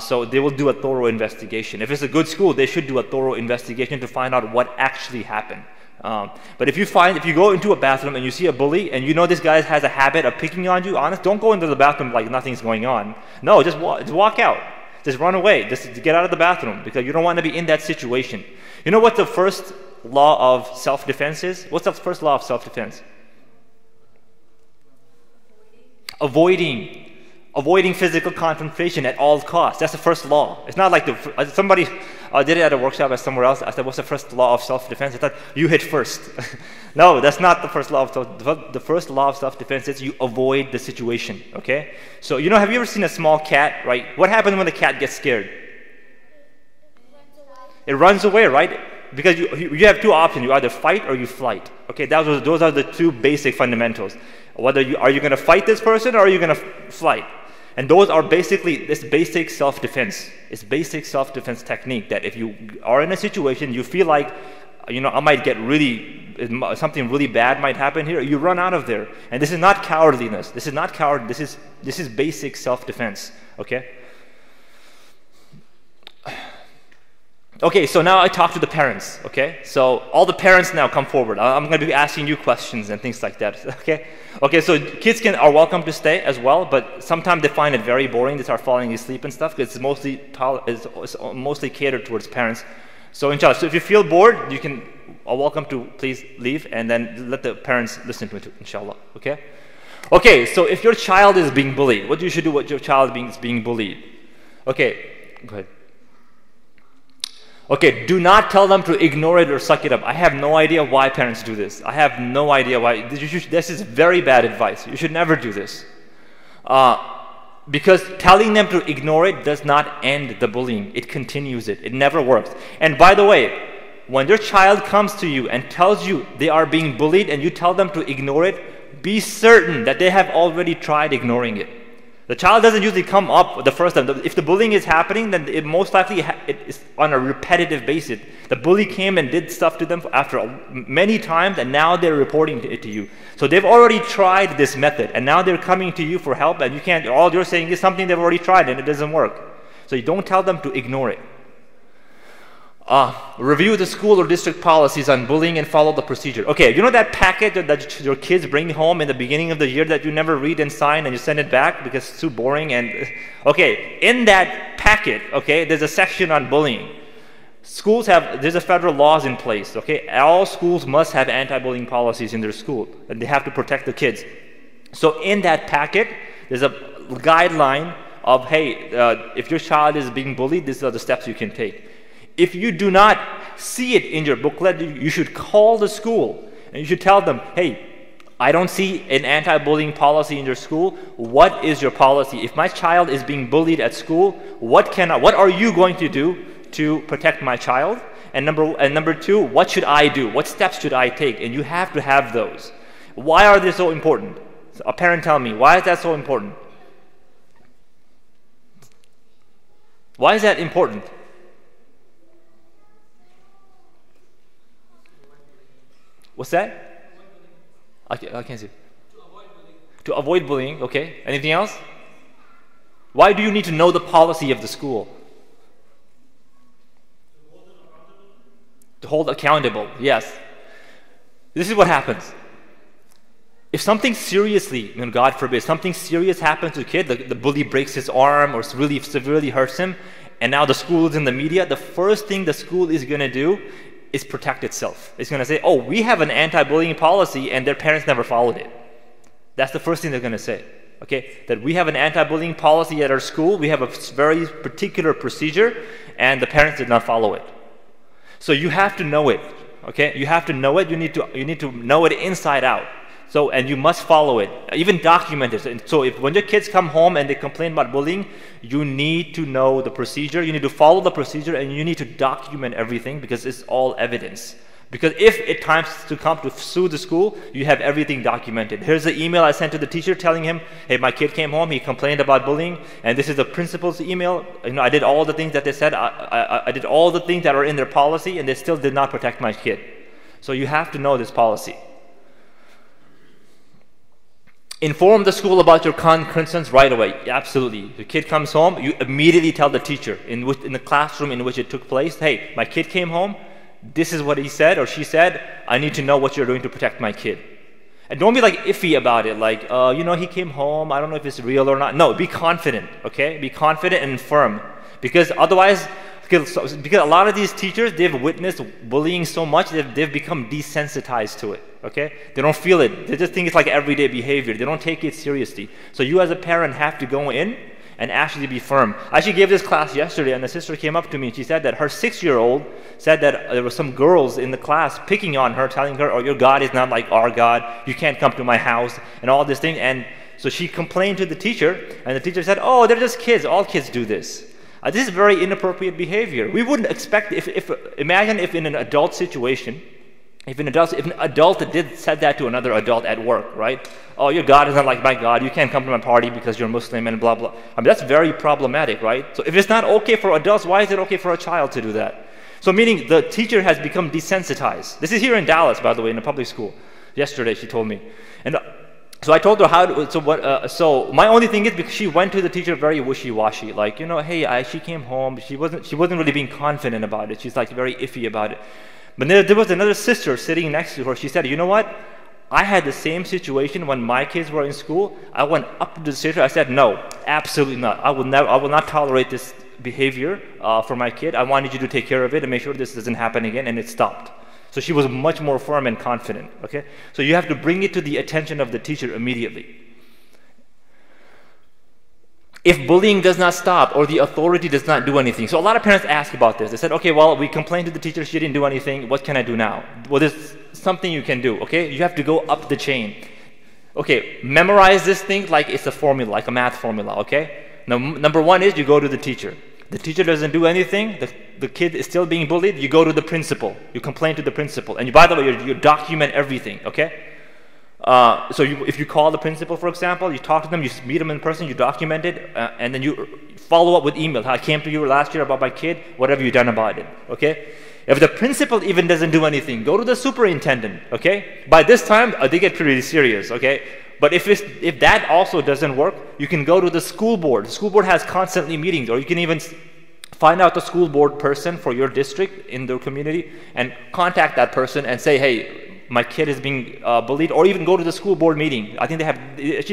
So they will do a thorough investigation. If it's a good school, they should do a thorough investigation to find out what actually happened. But if you go into a bathroom and you see a bully and you know this guy has a habit of picking on you, don't go into the bathroom like nothing's going on. No, just walk out. Just run away. Just get out of the bathroom, because you don't want to be in that situation. You know what the first law of self-defense is? What's the first law of self-defense? Avoiding physical confrontation at all costs. That's the first law. It's not like somebody did it at a workshop at somewhere else. I said, what's the first law of self-defense? I thought, you hit first. No, that's not the first law of self-defense. The first law of self-defense is you avoid the situation, okay? So, have you ever seen a small cat, right? What happens when the cat gets scared? It runs away, right? Because you have two options. You either fight or you flight. Okay, those are the two basic fundamentals. Are you going to fight this person or are you going to flight? And those are basically this basic self-defense. It's basic self-defense technique that if you are in a situation you feel like, I might get something really bad might happen here, you run out of there. And this is not cowardliness. This is not coward. This is basic self-defense. Okay. Okay, so now I talk to the parents, okay? So all the parents now come forward. I'm going to be asking you questions and things like that, okay? Okay, so kids are welcome to stay as well, but sometimes they find it very boring. They start falling asleep and stuff because it's mostly catered towards parents. So inshallah, so if you feel bored, you are welcome to please leave and then let the parents listen to it, inshallah, okay? Okay, so if your child is being bullied, what you should do when your child is being bullied? Okay, go ahead. Okay, do not tell them to ignore it or suck it up. I have no idea why parents do this. I have no idea why. This is very bad advice. You should never do this. Because telling them to ignore it does not end the bullying. It continues it. It never works. And by the way, when your child comes to you and tells you they are being bullied and you tell them to ignore it, be certain that they have already tried ignoring it. The child doesn't usually come up the first time. If the bullying is happening, then it most likely it is on a repetitive basis. The bully came and did stuff to them after many times, and now they're reporting it to you. So they've already tried this method, and now they're coming to you for help, and all you're saying is something they've already tried, and it doesn't work. So you don't tell them to ignore it. Review the school or district policies on bullying and follow the procedure. Okay, you know that packet that your kids bring home in the beginning of the year that you never read and sign and you send it back because it's too boring? Okay, in that packet, okay, there's a section on bullying. There's a federal laws in place, okay? All schools must have anti-bullying policies in their school, and they have to protect the kids. So in that packet, there's a guideline of, hey, if your child is being bullied, these are the steps you can take. If you do not see it in your booklet, you should call the school and you should tell them, hey, I don't see an anti-bullying policy in your school. What is your policy? If my child is being bullied at school, what are you going to do to protect my child? And number two, what should I do? What steps should I take? And you have to have those. Why are they so important? A parent tell me, why is that so important? Why is that important? What's that? I can't see. To avoid bullying, okay. Anything else? Why do you need to know the policy of the school? To hold accountable, yes. This is what happens. If something seriously, God forbid, something serious happens to a kid, the bully breaks his arm or really severely hurts him, and now the school is in the media, the first thing the school is going to do is protect itself. It's going to say, oh, we have an anti-bullying policy and their parents never followed it. That's the first thing they're going to say. Okay, that we have an anti-bullying policy at our school, we have a very particular procedure, and the parents did not follow it. So you have to know it. Okay, you have to know it. You need to know it inside out. So, and you must follow it, even document it. And so when your kids come home and they complain about bullying, you need to know the procedure, you need to follow the procedure, and you need to document everything because it's all evidence. Because if it times to come to sue the school, you have everything documented. Here's the email I sent to the teacher telling him, hey, my kid came home, he complained about bullying, and this is the principal's email. I did all the things that they said, I did all the things that are in their policy, and they still did not protect my kid. So you have to know this policy. Inform the school about your concerns right away. Absolutely. The kid comes home, you immediately tell the teacher in the classroom in which it took place, hey, my kid came home, this is what he said or she said, I need to know what you're doing to protect my kid. And don't be like iffy about it, like, he came home, I don't know if it's real or not. No, be confident, okay? Be confident and firm. Because otherwise, Because a lot of these teachers, they've witnessed bullying so much, they've become desensitized to it, okay? They don't feel it. They just think it's like everyday behavior. They don't take it seriously. So you as a parent have to go in and actually be firm. I actually gave this class yesterday, and the sister came up to me and she said that her 6-year-old said that there were some girls in the class picking on her, telling her, oh, your God is not like our God, you can't come to my house, and all this thing. And so she complained to the teacher, and the teacher said, oh, they're just kids, all kids do this. This is very inappropriate behavior. We wouldn't expect, imagine if in an adult situation, if an adult did said that to another adult at work, right? Oh, your God is not like my God. You can't come to my party because you're Muslim and blah, blah. I mean, that's very problematic, right? So if it's not okay for adults, why is it okay for a child to do that? So meaning the teacher has become desensitized. This is here in Dallas, by the way, in a public school. Yesterday, she told me. And so I told her so my only thing is, because she went to the teacher very wishy-washy, like, you know, hey, she came home. She wasn't really being confident about it. She's like very iffy about it. But there was another sister sitting next to her. She said, you know what? I had the same situation when my kids were in school. I went up to the teacher. I said, no, absolutely not. I will not tolerate this behavior for my kid. I wanted you to take care of it and make sure this doesn't happen again, and it stopped. So she was much more firm and confident, okay? So you have to bring it to the attention of the teacher immediately. If bullying does not stop or the authority does not do anything. So a lot of parents ask about this. They said, okay, well, we complained to the teacher, she didn't do anything. What can I do now? Well, there's something you can do, okay? You have to go up the chain. Okay, memorize this thing like it's a formula, like a math formula, okay? Now, number one is you go to the teacher. The teacher doesn't do anything, the kid is still being bullied, you go to the principal. You complain to the principal. And by the way, you document everything, okay? So if you call the principal, for example, you talk to them, you meet them in person, you document it, and then you follow up with email. I came to you last year about my kid, what have you done about it, okay? If the principal even doesn't do anything, go to the superintendent, okay? By this time, they get pretty serious, okay? But if that also doesn't work, you can go to the school board. The school board has constantly meetings, or you can even find out the school board person for your district in the community and contact that person and say, hey, my kid is being bullied, or even go to the school board meeting. I think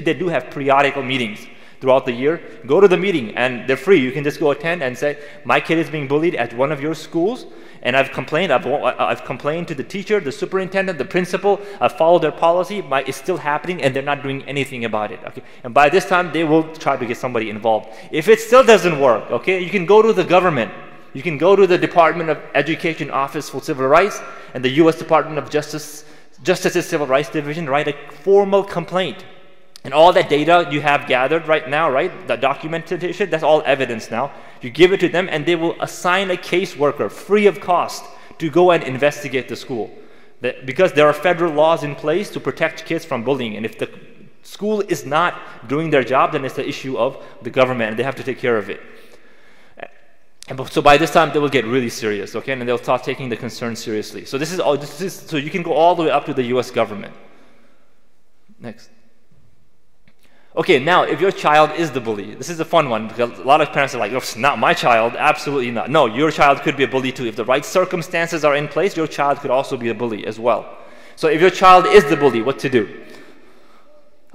they do have periodical meetings throughout the year. Go to the meeting, and they're free. You can just go attend and say, my kid is being bullied at one of your schools, and I've complained. I've complained to the teacher, the superintendent, the principal. I've followed their policy. It's still happening, and they're not doing anything about it. Okay, and by this time, they will try to get somebody involved. If it still doesn't work, okay, you can go to the government. You can go to the Department of Education Office for Civil Rights and the U.S. Department of Justice's Civil Rights Division. Write a formal complaint. And all that data you have gathered right now, right, the documentation, that's all evidence now. You give it to them, and they will assign a caseworker free of cost to go and investigate the school. Because there are federal laws in place to protect kids from bullying. And if the school is not doing their job, then it's the issue of the government, and they have to take care of it. So by this time, they will get really serious, okay? And they'll start taking the concern seriously. So so you can go all the way up to the U.S. government. Next. Okay, now, if your child is the bully, this is a fun one, because a lot of parents are like, it's not my child, absolutely not. No, your child could be a bully too. If the right circumstances are in place, your child could also be a bully as well. So if your child is the bully, what to do?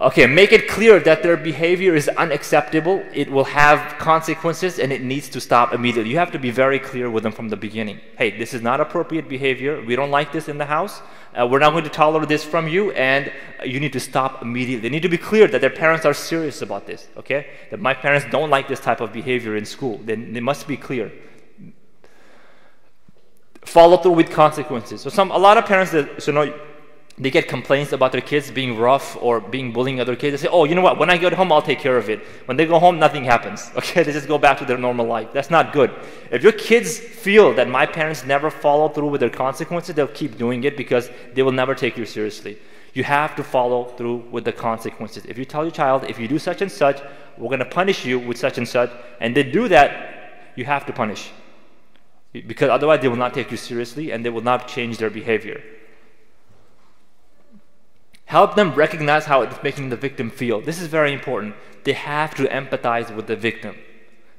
Okay, make it clear that their behavior is unacceptable, it will have consequences, and it needs to stop immediately. You have to be very clear with them from the beginning. Hey, this is not appropriate behavior, we don't like this in the house, we're not going to tolerate this from you, and you need to stop immediately. They need to be clear that their parents are serious about this, okay? That my parents don't like this type of behavior in school. They must be clear. Follow through with consequences. So a lot of parents, they get complaints about their kids being rough or being bullying other kids. They say, oh, you know what, when I get home, I'll take care of it. When they go home, nothing happens. Okay, they just go back to their normal life. That's not good. If your kids feel that my parents never follow through with their consequences, they'll keep doing it because they will never take you seriously. You have to follow through with the consequences. If you tell your child, if you do such and such, we're going to punish you with such and such, and they do that, you have to punish. Because otherwise, they will not take you seriously, and they will not change their behavior. Help them recognize how it's making the victim feel. This is very important. They have to empathize with the victim.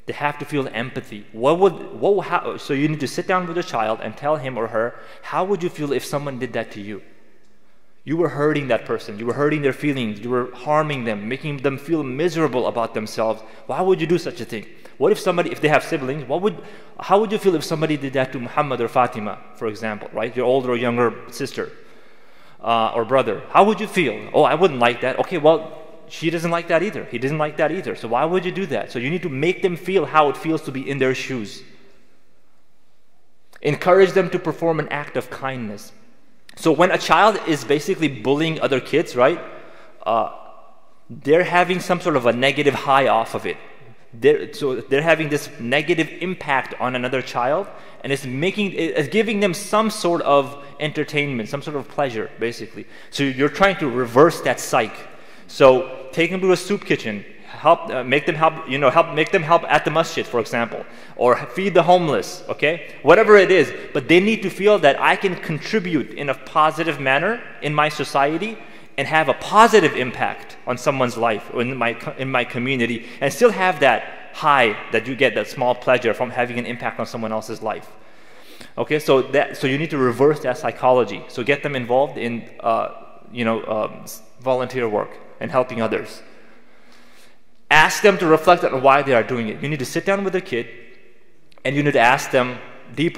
They have to feel empathy. So you need to sit down with your child and tell him or her, how would you feel if someone did that to you? You were hurting that person. You were hurting their feelings. You were harming them, making them feel miserable about themselves. Why would you do such a thing? What if somebody, if they have siblings, how would you feel if somebody did that to Muhammad or Fatima, for example, right? Your older or younger sister or brother. How would you feel? Oh, I wouldn't like that. Okay, well, she doesn't like that either. He doesn't like that either. So why would you do that? So you need to make them feel how it feels to be in their shoes. Encourage them to perform an act of kindness. So when a child is basically bullying other kids, right? They're having some sort of a negative high off of it. So they're having this negative impact on another child, and it's giving them some sort of entertainment, some sort of pleasure, basically. So you're trying to reverse that cycle. So take them to a soup kitchen, make them help at the masjid, for example, or feed the homeless, okay? Whatever it is, but they need to feel that I can contribute in a positive manner in my society and have a positive impact on someone's life or in my community, and still have that high that you get, that small pleasure from having an impact on someone else's life. Okay, so you need to reverse that psychology. So get them involved in volunteer work and helping others. Ask them to reflect on why they are doing it. You need to sit down with a kid and you need to ask them deep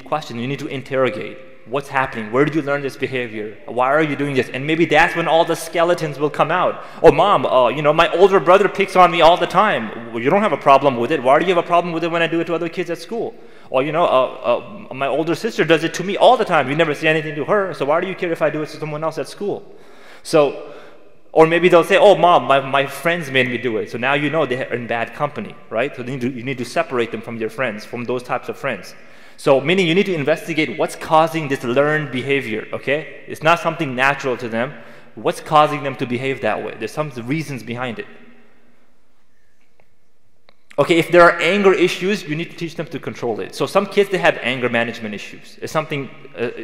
questions. You need to interrogate. What's happening? Where did you learn this behavior? Why are you doing this? And maybe that's when all the skeletons will come out. Oh, mom, my older brother picks on me all the time. Well, you don't have a problem with it. Why do you have a problem with it when I do it to other kids at school? Or, my older sister does it to me all the time. You never say anything to her. So why do you care if I do it to someone else at school? So, or maybe they'll say, oh, mom, my friends made me do it. So now you know they're in bad company, right? So you need to separate them from their friends, from those types of friends. So meaning you need to investigate what's causing this learned behavior, okay? It's not something natural to them. What's causing them to behave that way? There's some reasons behind it. Okay, if there are anger issues, you need to teach them to control it. So some kids, they have anger management issues. It's something,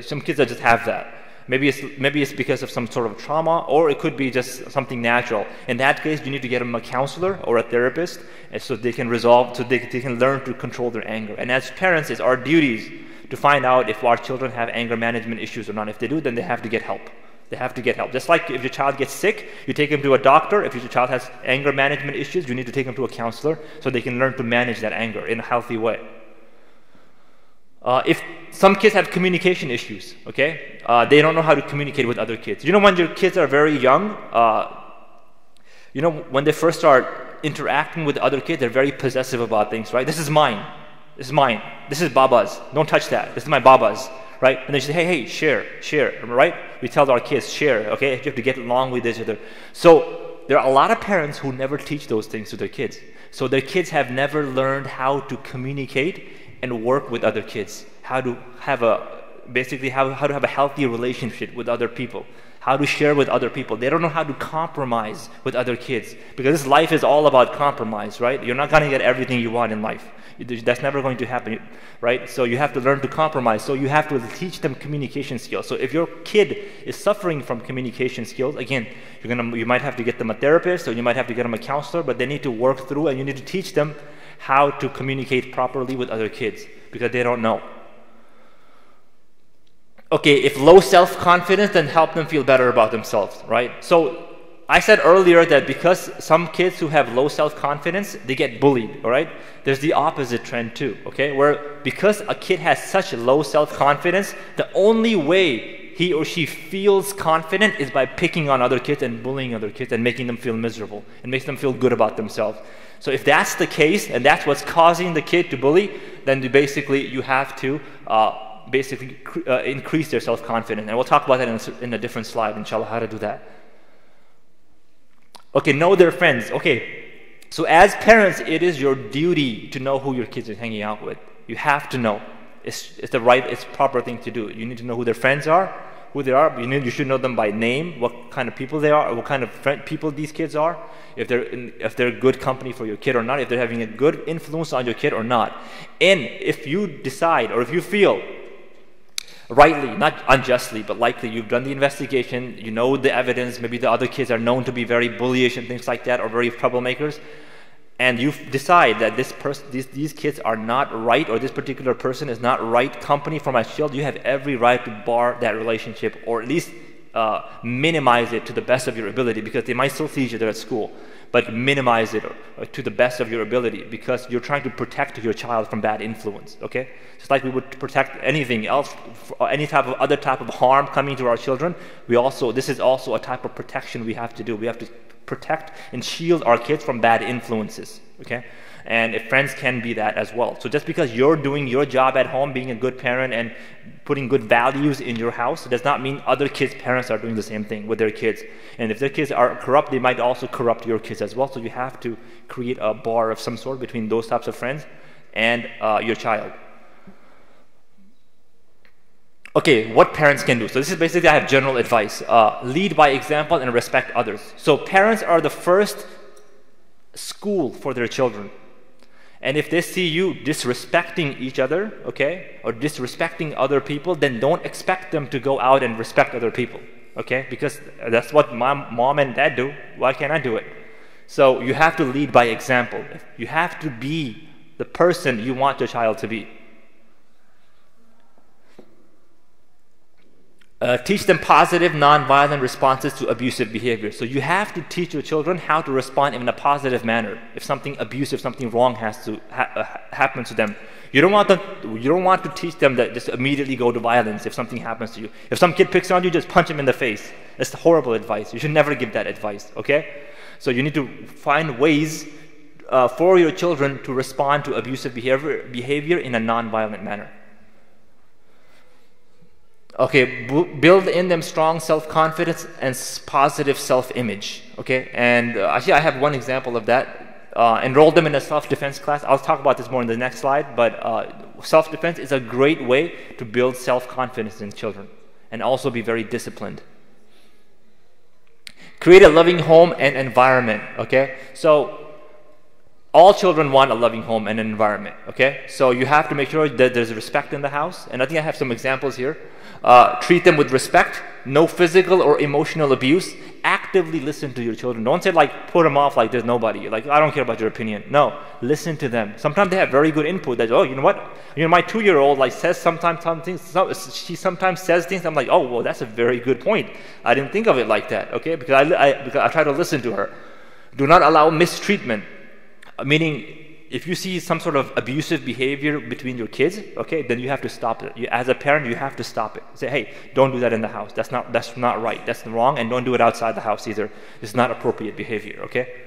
some kids that just have that. Maybe it's because of some sort of trauma, or it could be just something natural. In that case, you need to get them a counselor or a therapist, and so they can they can learn to control their anger. And as parents, it's our duties to find out if our children have anger management issues or not. If they do, then they have to get help. They have to get help. Just like if your child gets sick, you take them to a doctor. If your child has anger management issues, you need to take them to a counselor so they can learn to manage that anger in a healthy way. If some kids have communication issues, okay, they don't know how to communicate with other kids. When your kids are very young, when they first start interacting with other kids, they're very possessive about things, right? This is mine. This is mine. This is Baba's. Don't touch that. This is my Baba's, right? And they say, hey, share, right? We tell our kids, share, okay? You have to get along with each other. So there are a lot of parents who never teach those things to their kids. So their kids have never learned how to communicate and work with other kids, how to have a healthy relationship with other people, how to share with other people. They don't know how to compromise with other kids, because this life is all about compromise, right? You're not going to get everything you want in life. That's never going to happen, right? So you have to learn to compromise. So you have to teach them communication skills. So if your kid is suffering from communication skills, again, you might have to get them a therapist, or you might have to get them a counselor, but they need to work through, and you need to teach them how to communicate properly with other kids, because they don't know. Okay, if low self-confidence, then help them feel better about themselves, right? So I said earlier that because some kids who have low self-confidence, they get bullied, all right? There's the opposite trend too, okay? Where because a kid has such low self-confidence, the only way he or she feels confident is by picking on other kids and bullying other kids and making them feel miserable and makes them feel good about themselves. So if that's the case, and that's what's causing the kid to bully, then you have to increase their self-confidence. And we'll talk about that in a different slide, inshallah, how to do that. Okay, know their friends. Okay, so as parents, it is your duty to know who your kids are hanging out with. You have to know. It's proper thing to do. You need to know who their friends are, who they are. You should know them by name, what kind of people they are, what kind of people these kids are, if they're good company for your kid or not, if they're having a good influence on your kid or not. And if you decide, or if you feel rightly, not unjustly, but likely, you've done the investigation, you know the evidence, maybe the other kids are known to be very bullyish and things like that, or very troublemakers, and you decide that these kids are not right, or this particular person is not right company for my child, you have every right to bar that relationship, or at least minimize it to the best of your ability, because they might still see each other at school, but minimize it to the best of your ability, because you're trying to protect your child from bad influence, okay? Just like we would protect anything else, any type of other type of harm coming to our children, this is also a type of protection we have to do. We have to protect and shield our kids from bad influences, okay? And if friends can be that as well. So just because you're doing your job at home, being a good parent and putting good values in your house, does not mean other kids' parents are doing the same thing with their kids. And if their kids are corrupt, they might also corrupt your kids as well. So you have to create a bar of some sort between those types of friends and your child. Okay, what parents can do. So this is basically, I have general advice. Lead by example and respect others. So parents are the first school for their children. And if they see you disrespecting each other, okay, or disrespecting other people, then don't expect them to go out and respect other people, okay? Because that's what mom and dad do. Why can't I do it? So you have to lead by example. You have to be the person you want your child to be. Teach them positive, non-violent responses to abusive behavior. So you have to teach your children how to respond in a positive manner if something abusive, something wrong has to happen to them. You don't want to teach them that just immediately go to violence if something happens to you. If some kid picks on you, just punch him in the face. That's horrible advice. You should never give that advice, okay? So you need to find ways for your children to respond to abusive behavior in a non-violent manner. Okay, build in them strong self-confidence and positive self-image, okay? And actually, I have one example of that. Enroll them in a self-defense class. I'll talk about this more in the next slide, but self-defense is a great way to build self-confidence in children and also be very disciplined. Create a loving home and environment, okay? So all children want a loving home and environment, okay? So you have to make sure that there's respect in the house. And I think I have some examples here. Treat them with respect, no physical or emotional abuse. Actively listen to your children. Don't say like, put them off like there's nobody. Like, I don't care about your opinion. No, listen to them. Sometimes they have very good input. That, oh, you know what? You know, my 2-year-old like says sometimes she sometimes says things. I'm like, oh, well, that's a very good point. I didn't think of it like that, okay? Because I try to listen to her. Do not allow mistreatment. Meaning, if you see some sort of abusive behavior between your kids, okay, then you have to stop it. As a parent, you have to stop it. Say, hey, don't do that in the house. That's not right. That's wrong, and don't do it outside the house either. It's not appropriate behavior, okay?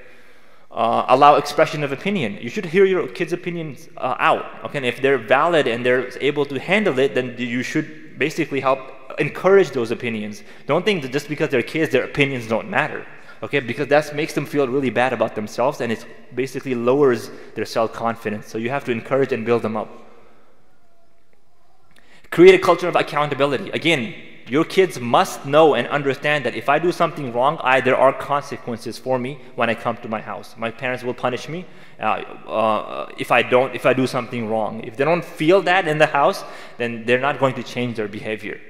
Allow expression of opinion. You should hear your kids' opinions out, okay? And if they're valid and they're able to handle it, then you should basically help encourage those opinions. Don't think that just because they're kids, their opinions don't matter. Okay, because that makes them feel really bad about themselves, and it basically lowers their self-confidence. So you have to encourage and build them up. Create a culture of accountability. Again, your kids must know and understand that if I do something wrong, there are consequences for me when I come to my house. My parents will punish me if I do something wrong. If they don't feel that in the house, then they're not going to change their behavior.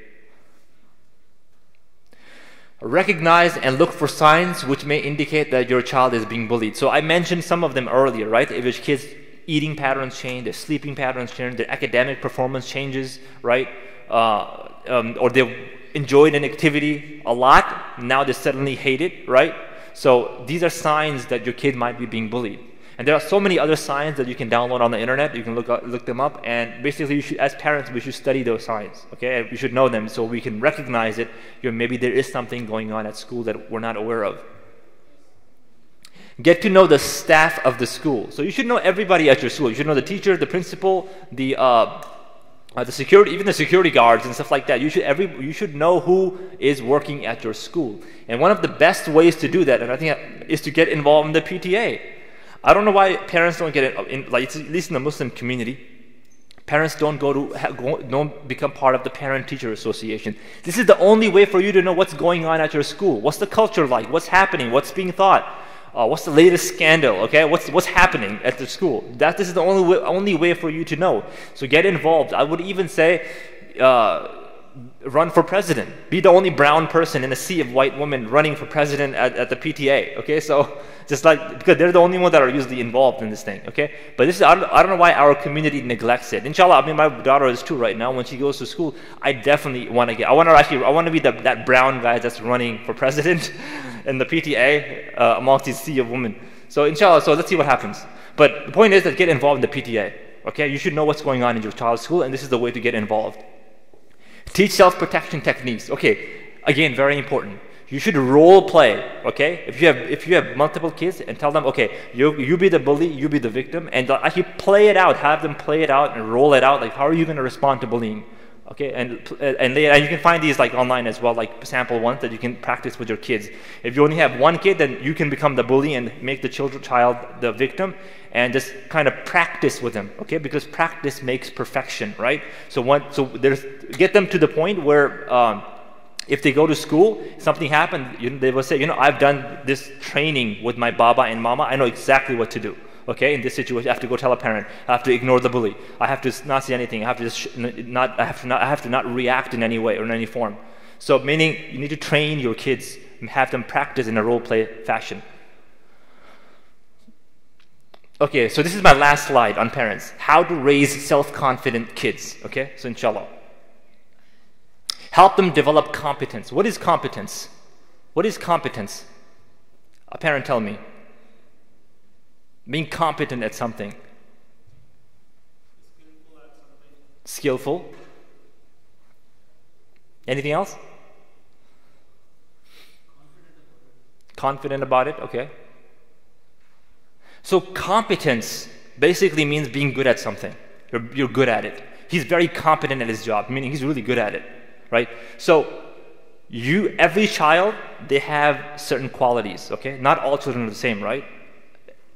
Recognize and look for signs which may indicate that your child is being bullied. So I mentioned some of them earlier, right? If your kids' eating patterns change, their sleeping patterns change, their academic performance changes, right? Or they enjoyed an activity a lot, now they suddenly hate it, right? So these are signs that your kid might be being bullied. And there are so many other signs that you can download on the internet. You can look them up, and basically, you should, as parents, we should study those signs. Okay, we should know them so we can recognize it. Maybe there is something going on at school that we're not aware of. Get to know the staff of the school. So you should know everybody at your school. You should know the teacher, the principal, the security, even the security guards and stuff like that. You should know who is working at your school. And one of the best ways to do that, and I think, is to get involved in the PTA. I don't know why parents don't get it, like at least in the Muslim community, parents don't don't become part of the parent-teacher association. This is the only way for you to know what's going on at your school. What's the culture like? What's happening? What's being taught? What's the latest scandal? Okay, what's happening at the school? This is the only way for you to know. So get involved. I would even say run for president. Be the only brown person in a sea of white women running for president at the PTA. Okay, so just like, because they're the only ones that are usually involved in this thing. Okay, but this is, I don't know why our community neglects it. Inshallah, I mean, my daughter is 2 right now. When she goes to school, I definitely want to I want to be that brown guy that's running for president in the PTA amongst these sea of women. So inshallah, so let's see what happens. But the point is that get involved in the PTA. Okay, you should know what's going on in your child's school, and this is the way to get involved. Teach self-protection techniques. Okay, again, very important. You should role play. Okay, if you have multiple kids, and tell them, okay, you be the bully, you be the victim, and actually play it out. Have them play it out and roll it out. Like, how are you going to respond to bullying? Okay, and you can find these like online as well, like sample ones that you can practice with your kids. If you only have one kid, then you can become the bully and make the child the victim, and just kind of practice with them. Okay, because practice makes perfection, right? So get them to the point where if they go to school, something happened, they will say, I've done this training with my baba and mama. I know exactly what to do. Okay, in this situation, I have to go tell a parent. I have to ignore the bully. I have to not say anything. I have to I have to not react in any way or in any form. So, meaning you need to train your kids and have them practice in a role play fashion. Okay, so this is my last slide on parents. How to raise self-confident kids. Okay, so inshallah. Help them develop competence. What is competence? What is competence? A parent tell me. Being competent at something. Skillful at something. Skillful. Anything else? Confident about it, okay. So competence basically means being good at something. You're good at it. He's very competent at his job, meaning he's really good at it, right? So every child, they have certain qualities, okay? Not all children are the same, right?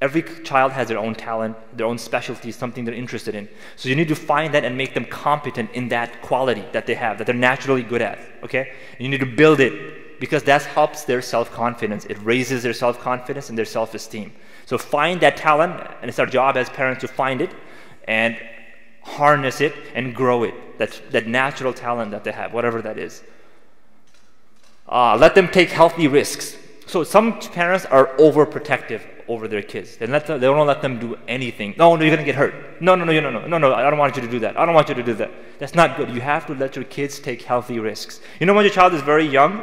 Every child has their own talent, their own specialty, something they're interested in. So you need to find that and make them competent in that quality that they have, that they're naturally good at, okay? And you need to build it, because that helps their self-confidence. It raises their self-confidence and their self-esteem. So find that talent, and it's our job as parents to find it and harness it and grow it, that natural talent that they have, whatever that is. Let them take healthy risks. So some parents are overprotective over their kids. They don't let them do anything. No, you're going to get hurt. No, I don't want you to do that. I don't want you to do that. That's not good. You have to let your kids take healthy risks. When your child is very young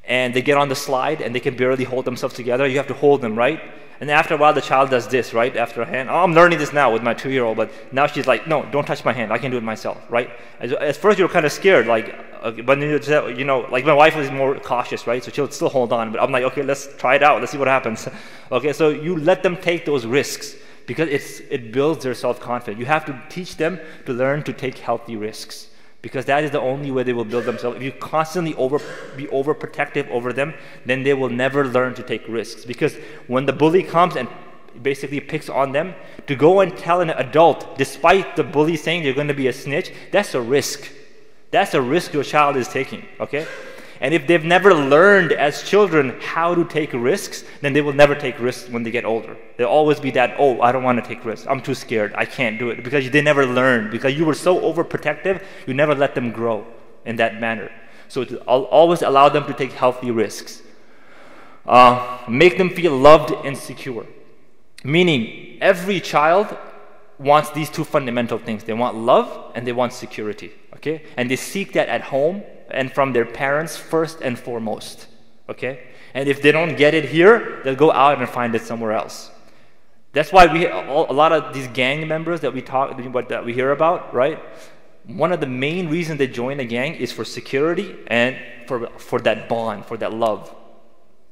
and they get on the slide and they can barely hold themselves together, you have to hold them, right? And after a while, the child does this, right? After a hand. I'm learning this now with my 2-year-old, but now she's like, no, don't touch my hand. I can do it myself, right? At first, you're kind of scared, like, but like my wife is more cautious, right? So she'll still hold on, but I'm like, okay, let's try it out. Let's see what happens. Okay, so you let them take those risks because it builds their self-confidence. You have to teach them to learn to take healthy risks, because that is the only way they will build themselves. If you constantly be overprotective over them, then they will never learn to take risks. Because when the bully comes and basically picks on them, to go and tell an adult, despite the bully saying you're going to be a snitch, that's a risk. That's a risk your child is taking, okay? And if they've never learned as children how to take risks, then they will never take risks when they get older. They'll always be that, oh, I don't want to take risks. I'm too scared. I can't do it. Because they never learned. Because you were so overprotective, you never let them grow in that manner. So I'll always allow them to take healthy risks. Make them feel loved and secure. Meaning, every child wants these two fundamental things. They want love and they want security. Okay? And they seek that at home and from their parents first and foremost. Okay? And if they don't get it here, they'll go out and find it somewhere else. That's why a lot of these gang members that we hear about, right? One of the main reasons they join a gang is for security and for that bond, for that love.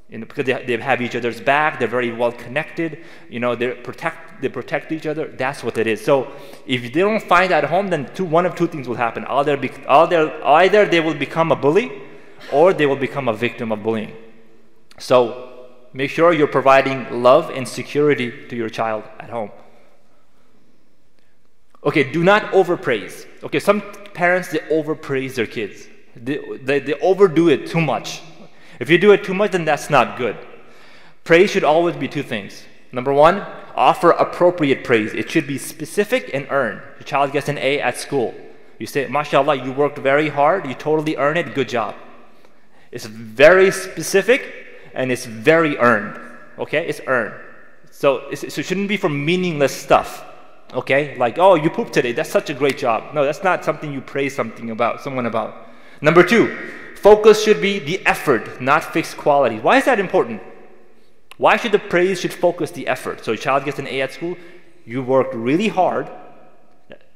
Because they have each other's back, they're very well connected, they protect each other. That's what it is. So if they don't find that at home, then one of two things will happen. Either they will become a bully, or they will become a victim of bullying. So make sure you're providing love and security to your child at home. Okay, do not overpraise. Okay, some parents, they overpraise their kids. They overdo it too much. If you do it too much, then that's not good. Praise should always be two things. Number one, offer appropriate praise. It should be specific and earned. Your child gets an A at school. You say, mashallah, you worked very hard, you totally earned it, good job. It's very specific and it's very earned. Okay, it's earned. So it shouldn't be for meaningless stuff. Okay, like, oh, you pooped today, that's such a great job. No, that's not something you praise someone about. Number 2, focus should be the effort, not fixed quality. Why is that important? Why should the praise should focus the effort? So your child gets an A at school, you worked really hard,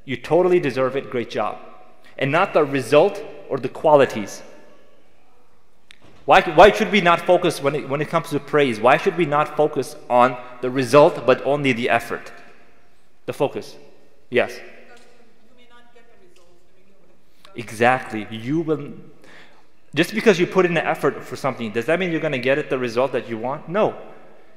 you totally deserve it, great job. And not the result or the qualities. Why should we not focus when it comes to praise? Why should we not focus on the result but only the effort? The focus. Yes. Because you may not get the results. Exactly. You will. Just because you put in the effort for something, does that mean you're going to get the result that you want? No.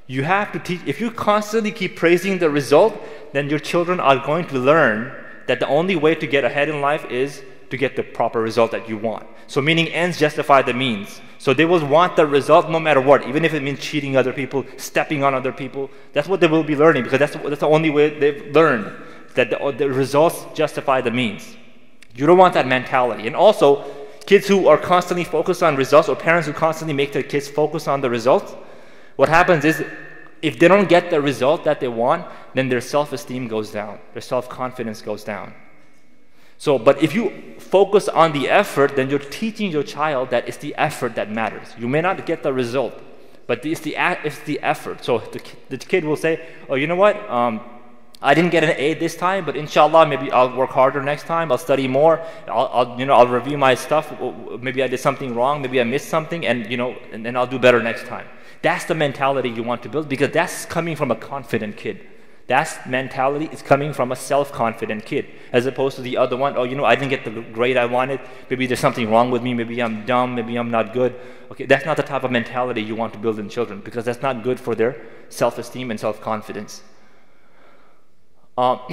You have to teach. If you constantly keep praising the result, then your children are going to learn that the only way to get ahead in life is to get the proper result that you want. So meaning ends justify the means. So they will want the result no matter what, even if it means cheating other people, stepping on other people. That's what they will be learning, because that's the only way they've learned, that the results justify the means. You don't want that mentality. And also, kids who are constantly focused on results, or parents who constantly make their kids focus on the results, what happens is, if they don't get the result that they want, then their self-esteem goes down, their self-confidence goes down. So, but if you focus on the effort, then you're teaching your child that it's the effort that matters. You may not get the result, but it's the effort. So the kid will say, oh, you know what? I didn't get an A this time, but inshallah, maybe I'll work harder next time. I'll study more. I'll review my stuff. Maybe I did something wrong. Maybe I missed something, and then I'll do better next time. That's the mentality you want to build, because that's coming from a confident kid. That mentality is coming from a self-confident kid, as opposed to the other one, oh, I didn't get the grade I wanted. Maybe there's something wrong with me. Maybe I'm dumb. Maybe I'm not good. Okay, that's not the type of mentality you want to build in children, because that's not good for their self-esteem and self-confidence. I'll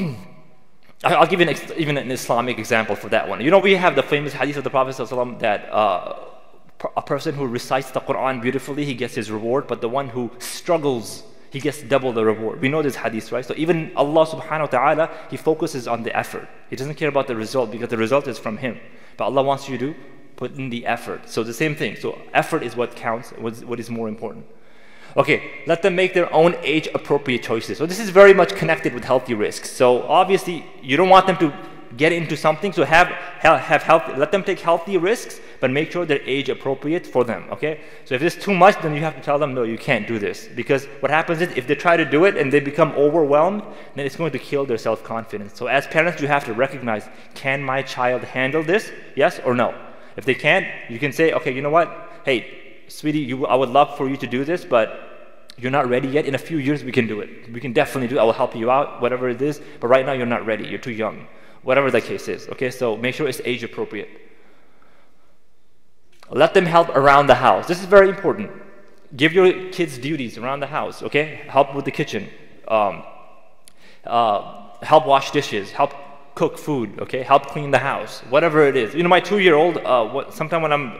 give you even an Islamic example for that one. We have the famous hadith of the Prophet ﷺ that a person who recites the Quran beautifully, he gets his reward, but the one who struggles, he gets double the reward. We know this hadith, right? So even Allah subhanahu wa ta'ala, He focuses on the effort. He doesn't care about the result, because the result is from Him. But Allah wants you to put in the effort. So the same thing. So effort is what counts, what is more important. Okay, let them make their own age-appropriate choices. So this is very much connected with healthy risks. So obviously, you don't want them to get into something, so let them take healthy risks, but make sure they're age appropriate for them. Okay, so if it's too much, then you have to tell them, no, you can't do this, because what happens is, if they try to do it and they become overwhelmed, then it's going to kill their self-confidence. So as parents, you have to recognize, can my child handle this? Yes or no? If they can't, you can say, okay, you know what? Hey, sweetie, I would love for you to do this, but you're not ready yet. In a few years, we can do it. We can definitely do it. I will help you out, whatever it is. But right now, you're not ready. You're too young. Whatever the case is. Okay, so make sure it's age appropriate. Let them help around the house. This is very important. Give your kids duties around the house. Okay, help with the kitchen. Help wash dishes. Help cook food. Okay, help clean the house. Whatever it is. My 2-year-old. Sometime when I'm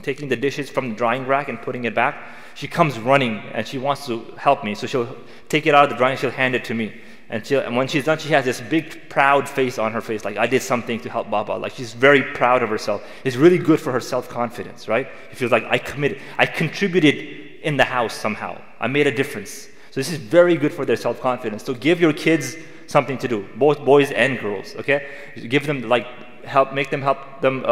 taking the dishes from the drying rack and putting it back, she comes running and she wants to help me. So she'll take it out of the drying, she'll hand it to me. And when she's done, she has this big, proud face on her face, like, I did something to help Baba. Like, she's very proud of herself. It's really good for her self-confidence, right? She feels like, I committed. I contributed in the house somehow. I made a difference. So this is very good for their self-confidence. So give your kids something to do, both boys and girls, okay? Give them, help them,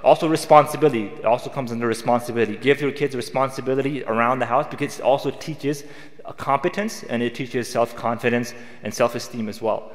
also responsibility. It also comes under responsibility. Give your kids responsibility around the house, because it also teaches competence, and it teaches self-confidence and self-esteem as well.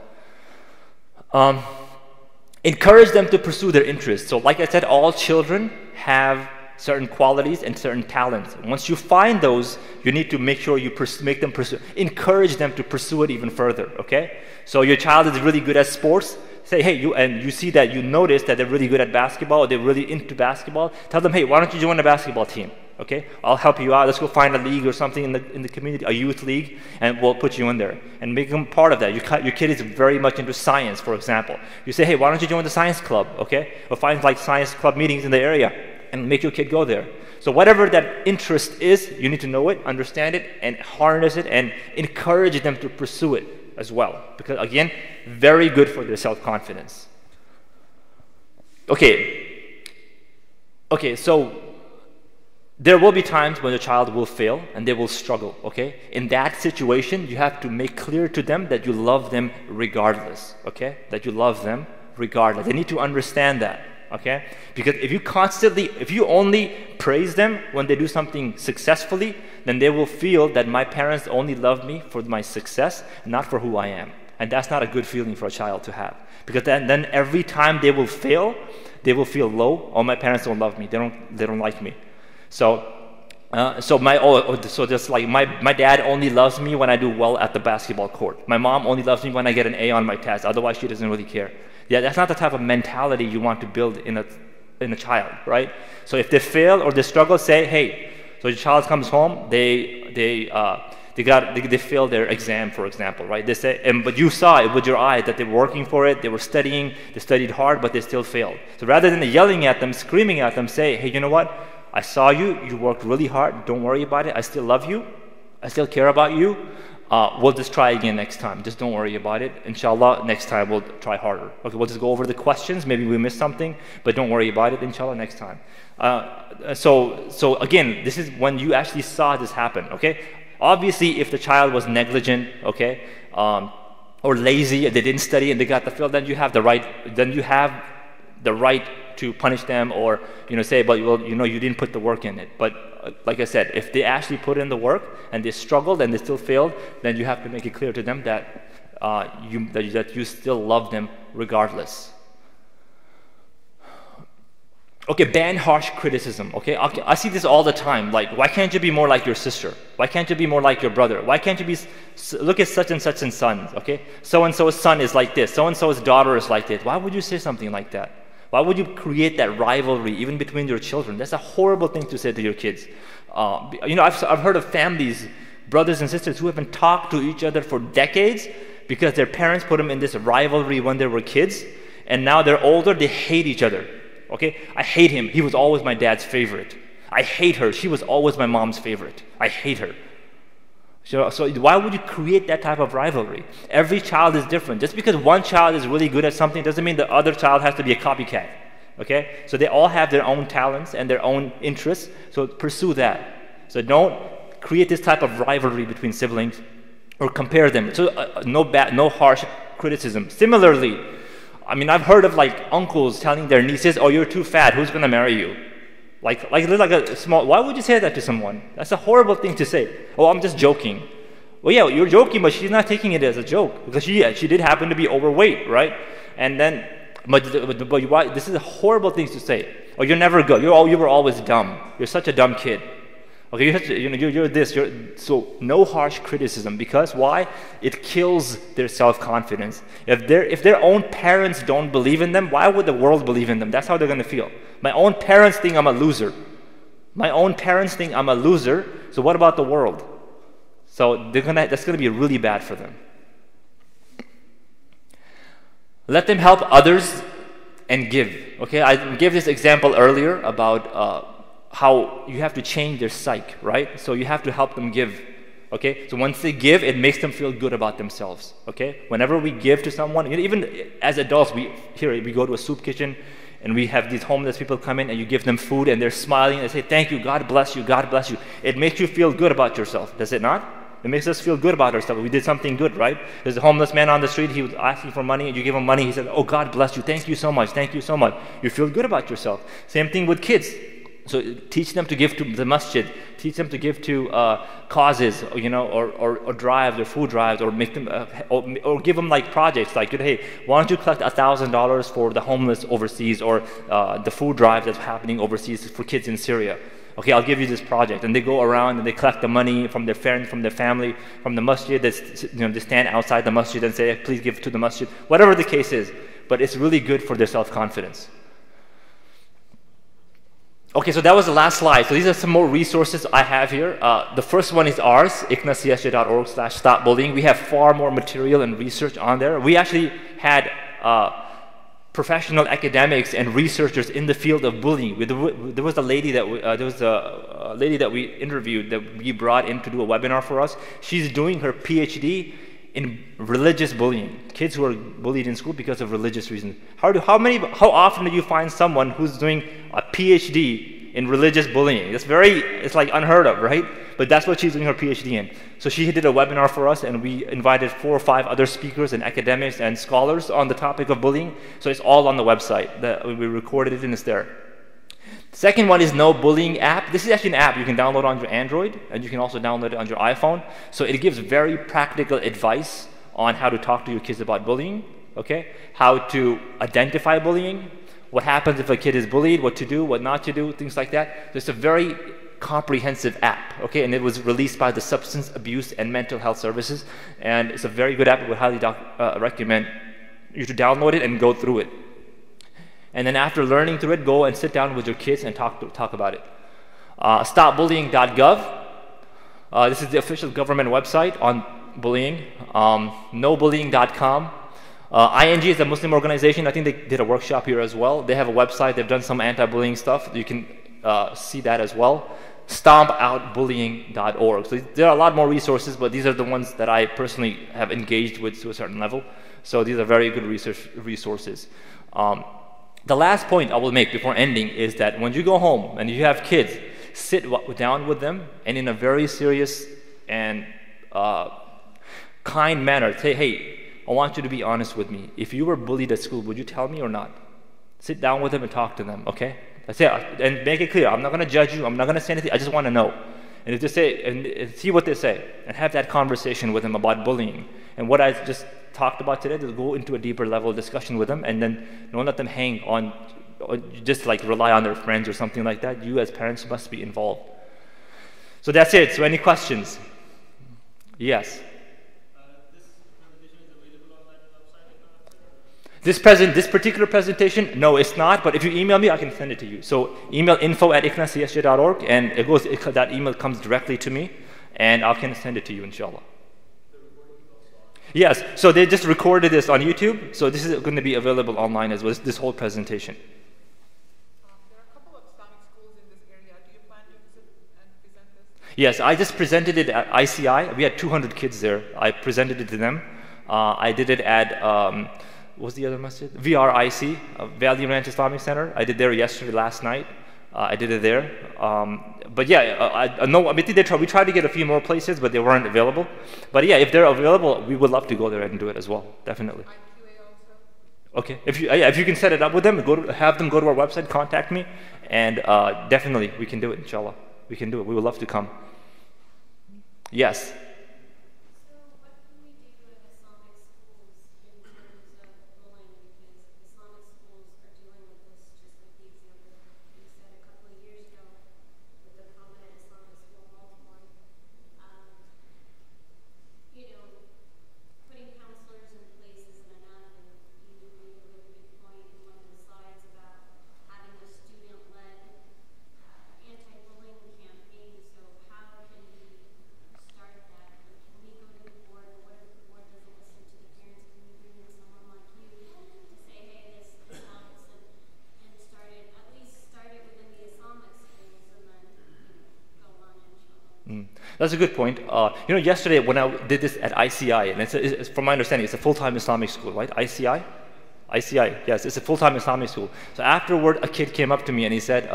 Encourage them to pursue their interests. So like I said, all children have certain qualities and certain talents. Once you find those, you need to make sure you make them pursue. Encourage them to pursue it even further, okay? So your child is really good at sports. Say, hey, you see that, you notice that they're really good at basketball, or they're really into basketball. Tell them, hey, why don't you join the basketball team? Okay, I'll help you out. Let's go find a league or something in the community, a youth league, and we'll put you in there and make them part of that. Your kid is very much into science, for example. You say, hey, why don't you join the science club? Okay, or find science club meetings in the area and make your kid go there. So whatever that interest is, you need to know it, understand it, and harness it, and encourage them to pursue it as well. Because again, very good for their self-confidence. Okay, so there will be times when the child will fail and they will struggle, okay? In that situation, you have to make clear to them that you love them regardless, okay? That you love them regardless. They need to understand that, okay? Because if you only praise them when they do something successfully, then they will feel that my parents only love me for my success, not for who I am. And that's not a good feeling for a child to have. Because then every time they will fail, they will feel low. Oh, my parents don't love me. They don't like me. So just like my dad only loves me when I do well at the basketball court. My mom only loves me when I get an A on my test. Otherwise, she doesn't really care. Yeah, that's not the type of mentality you want to build in a child, right? So if they fail or they struggle, say, hey. So your child comes home, they failed their exam, for example, right? They say, but you saw it with your eyes that they were working for it, they were studying, they studied hard, but they still failed. So rather than yelling at them, screaming at them, say, hey, you know what? I saw you worked really hard, don't worry about it, I still love you, I still care about you, we'll just try again next time, just don't worry about it. Inshallah, next time we'll try harder. Okay, we'll just go over the questions, maybe we missed something, but don't worry about it, inshallah, next time. So again, this is when you actually saw this happen, okay? Obviously, if the child was negligent, okay, or lazy, they didn't study and they got the fail, then you have the right to punish them, or say, but well, you didn't put the work in it. But like I said, if they actually put in the work and they struggled and they still failed, then you have to make it clear to them that you still love them regardless. Okay, ban harsh criticism. Okay, I see this all the time. Like, why can't you be more like your sister? Why can't you be more like your brother? Why can't you look at such and such and sons? Okay, so and so's son is like this. So and so's daughter is like this. Why would you say something like that? Why would you create that rivalry even between your children? That's a horrible thing to say to your kids. I've heard of families, brothers and sisters, who haven't talked to each other for decades because their parents put them in this rivalry when they were kids, and now they're older, they hate each other. Okay, I hate him. He was always my dad's favorite. I hate her. She was always my mom's favorite. I hate her. So why would you create that type of rivalry? Every child is different. Just because one child is really good at something doesn't mean the other child has to be a copycat. Okay? So they all have their own talents and their own interests. So pursue that. So don't create this type of rivalry between siblings or compare them. So no harsh criticism. Similarly, I mean, I've heard of like uncles telling their nieces, "Oh, you're too fat. Who's gonna marry you?" Like a small. Why would you say that to someone? That's a horrible thing to say. Oh, I'm just joking. Well, yeah, you're joking, but she's not taking it as a joke because she did happen to be overweight, right? And then, but why? This is a horrible thing to say. Oh, you're never good. You were always dumb. You're such a dumb kid. Okay, you're this. So no harsh criticism, because why? It kills their self-confidence. If their own parents don't believe in them, why would the world believe in them? That's how they're going to feel. My own parents think I'm a loser. My own parents think I'm a loser. So what about the world? So that's going to be really bad for them. Let them help others and give. Okay, I gave this example earlier about how you have to change their psyche, right? So you have to help them give, okay? So once they give, it makes them feel good about themselves, okay? Whenever we give to someone, even as adults, we go to a soup kitchen and we have these homeless people come in and you give them food and they're smiling and they say, "Thank you, God bless you, God bless you." It makes you feel good about yourself, does it not? It makes us feel good about ourselves. We did something good, right? There's a homeless man on the street, he was asking for money and you give him money, he said, "Oh, God bless you, thank you so much, thank you so much." You feel good about yourself. Same thing with kids. So teach them to give to the Masjid, teach them to give to causes, or drives or food drives, or make them, or give them like projects like, "Hey, why don't you collect $1,000 for the homeless overseas, or the food drive that's happening overseas for kids in Syria? Okay, I'll give you this project." And they go around and they collect the money from their friends, from their family, from the Masjid. They stand outside the Masjid and say, "Please give to the Masjid," whatever the case is. But it's really good for their self-confidence. Okay, so that was the last slide. So these are some more resources I have here. The first one is ours, icnacsj.org/stopbullying. We have far more material and research on there. We actually had professional academics and researchers in the field of bullying. There was a lady that we interviewed that we brought in to do a webinar for us. She's doing her PhD in religious bullying. Kids who are bullied in school because of religious reasons. How often do you find someone who's doing a PhD in religious bullying? It's like unheard of, right? But that's what she's doing her PhD in. So she did a webinar for us, and we invited 4 or 5 other speakers and academics and scholars on the topic of bullying. So it's all on the website. We recorded it and it's there. Second one is No Bullying app. This is actually an app you can download on your Android, and you can also download it on your iPhone. So it gives very practical advice on how to talk to your kids about bullying, okay? How to identify bullying, what happens if a kid is bullied, what to do, what not to do, things like that. So it's a very comprehensive app, okay? And it was released by the Substance Abuse and Mental Health Services, and it's a very good app. I would highly recommend you to download it and go through it. And then after learning through it, go and sit down with your kids and talk about it. Stopbullying.gov. This is the official government website on bullying. Nobullying.com. ING is a Muslim organization. I think they did a workshop here as well. They have a website. They've done some anti-bullying stuff. You can see that as well. StompOutBullying.org. So there are a lot more resources, but these are the ones that I personally have engaged with to a certain level. So these are very good resources. The last point I will make before ending is that when you go home and you have kids, sit down with them and in a very serious and kind manner say, hey, I want you to be honest with me. If you were bullied at school, would you tell me or not? Sit down with them and talk to them, okay? That's it. And make it clear, I'm not going to judge you, I'm not going to say anything, I just want to know. And if they say, and see what they say, and have that conversation with them about bullying. And what I just talked about today is go into a deeper level of discussion with them, and then don't let them hang on, or just like rely on their friends or something like that. You as parents must be involved. So that's it. So any questions? Yes. This particular presentation, no, it's not, but if you email me, I can send it to you. So email info@icnacsj.org, and that email comes directly to me, and I can send it to you, inshallah. Yes, so they just recorded this on YouTube, so this is going to be available online as well, this whole presentation. There are a couple of Islamic schools in this area. Do you plan to visit and present this? Yes, I just presented it at ICI. We had 200 kids there. I presented it to them. I did it at... what's the other masjid? VRIC, Valley Ranch Islamic Center. I did there last night. I did it there. But yeah, we tried to get a few more places, but they weren't available. But yeah, if they're available, we would love to go there and do it as well, definitely. IQA also? Okay, if you can set it up with them, have them go to our website, contact me, and definitely we can do it, inshallah. We can do it. We would love to come. Yes? That's a good point. Yesterday when I did this at ICI, and it's from my understanding, it's a full-time Islamic school, right? ICI? ICI, yes, it's a full-time Islamic school. So afterward, a kid came up to me and he said,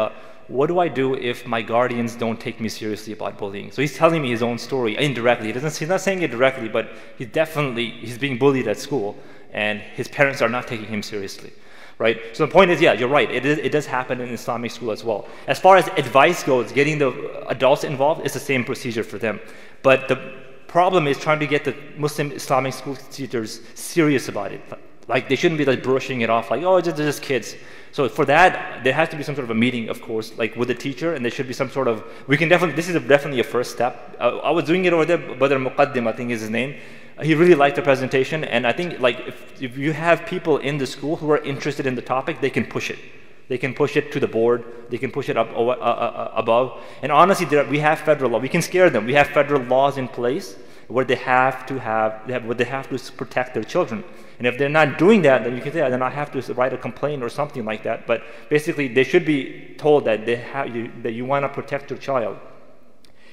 what do I do if my guardians don't take me seriously about bullying? So he's telling me his own story indirectly. He's not saying it directly, but he's being bullied at school, and his parents are not taking him seriously. Right? So the point is, yeah, you're right. It does happen in Islamic school as well. As far as advice goes, getting the adults involved is the same procedure for them. But the problem is trying to get the Muslim Islamic school teachers serious about it. Like they shouldn't be like brushing it off like, oh, they're just kids. So for that, there has to be some sort of a meeting, of course, like with the teacher, and there should be some sort of, this is definitely a first step. I was doing it over there, Badr Muqaddim, I think is his name. He really liked the presentation, and I think like if you have people in the school who are interested in the topic, they can push it. They can push it to the board. They can push it up above. And honestly, we have federal law. We can scare them. We have federal laws in place where they have to protect their children. And if they're not doing that, then you can say, then I have to write a complaint or something like that. But basically, they should be told that you want to protect your child.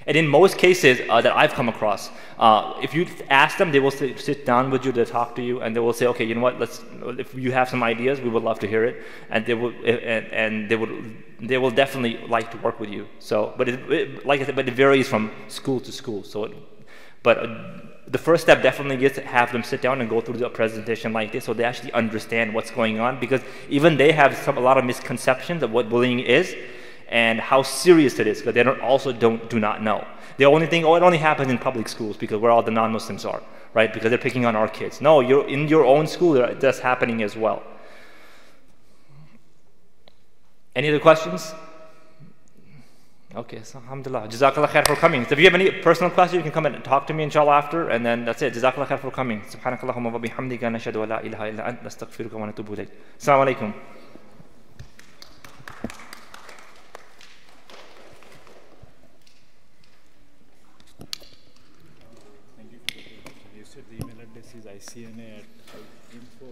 And in most cases that I've come across, if you ask them, they will sit down with you, they'll talk to you, and they will say, okay, you know what, if you have some ideas, we would love to hear it, and they will definitely like to work with you. So, but like I said, but it varies from school to school. So, the first step definitely is to have them sit down and go through a presentation like this, so they actually understand what's going on, because even they have a lot of misconceptions of what bullying is and how serious it is, because they do not know. They only think, oh, it only happens in public schools because where all the non-Muslims are, right? Because they're picking on our kids. No, you're in your own school, that's happening as well. Any other questions? Okay, so alhamdulillah. Jazakallah khair for coming. So if you have any personal questions, you can come and talk to me inshallah after, and then that's it. Jazakallah khair for coming. Subhanakallahumma wa bihamdika nashhadu an la ilaha illa anta nastaghfiruka wa natubu ilayk. Assalamu alaikum. Thank you for the presentation. You said the email address is ICNA info@.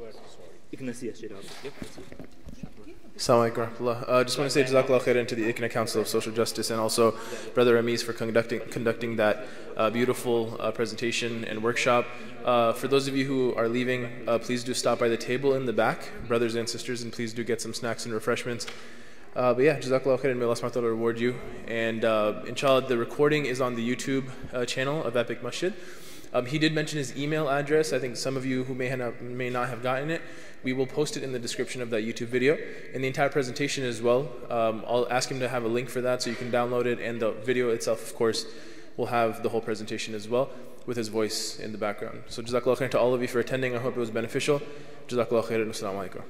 Assalamu alaikum warahmatullah. Just want to say Jazakallah khairan to the ICNA Council of Social Justice, and also Brother Amis for conducting that beautiful presentation and workshop. For those of you who are leaving, please do stop by the table in the back, brothers and sisters, and please do get some snacks and refreshments. But yeah, Jazakallah khairan, may Allah subhanahu wa ta'ala reward you. And inshallah, the recording is on the YouTube channel of Epic Masjid. He did mention his email address. I think some of you who may not have gotten it, we will post it in the description of that YouTube video and the entire presentation as well. I'll ask him to have a link for that so you can download it, and the video itself, of course, will have the whole presentation as well with his voice in the background. So Jazakallah khairan to all of you for attending. I hope it was beneficial. Jazakallah khairan. Assalamu alaikum.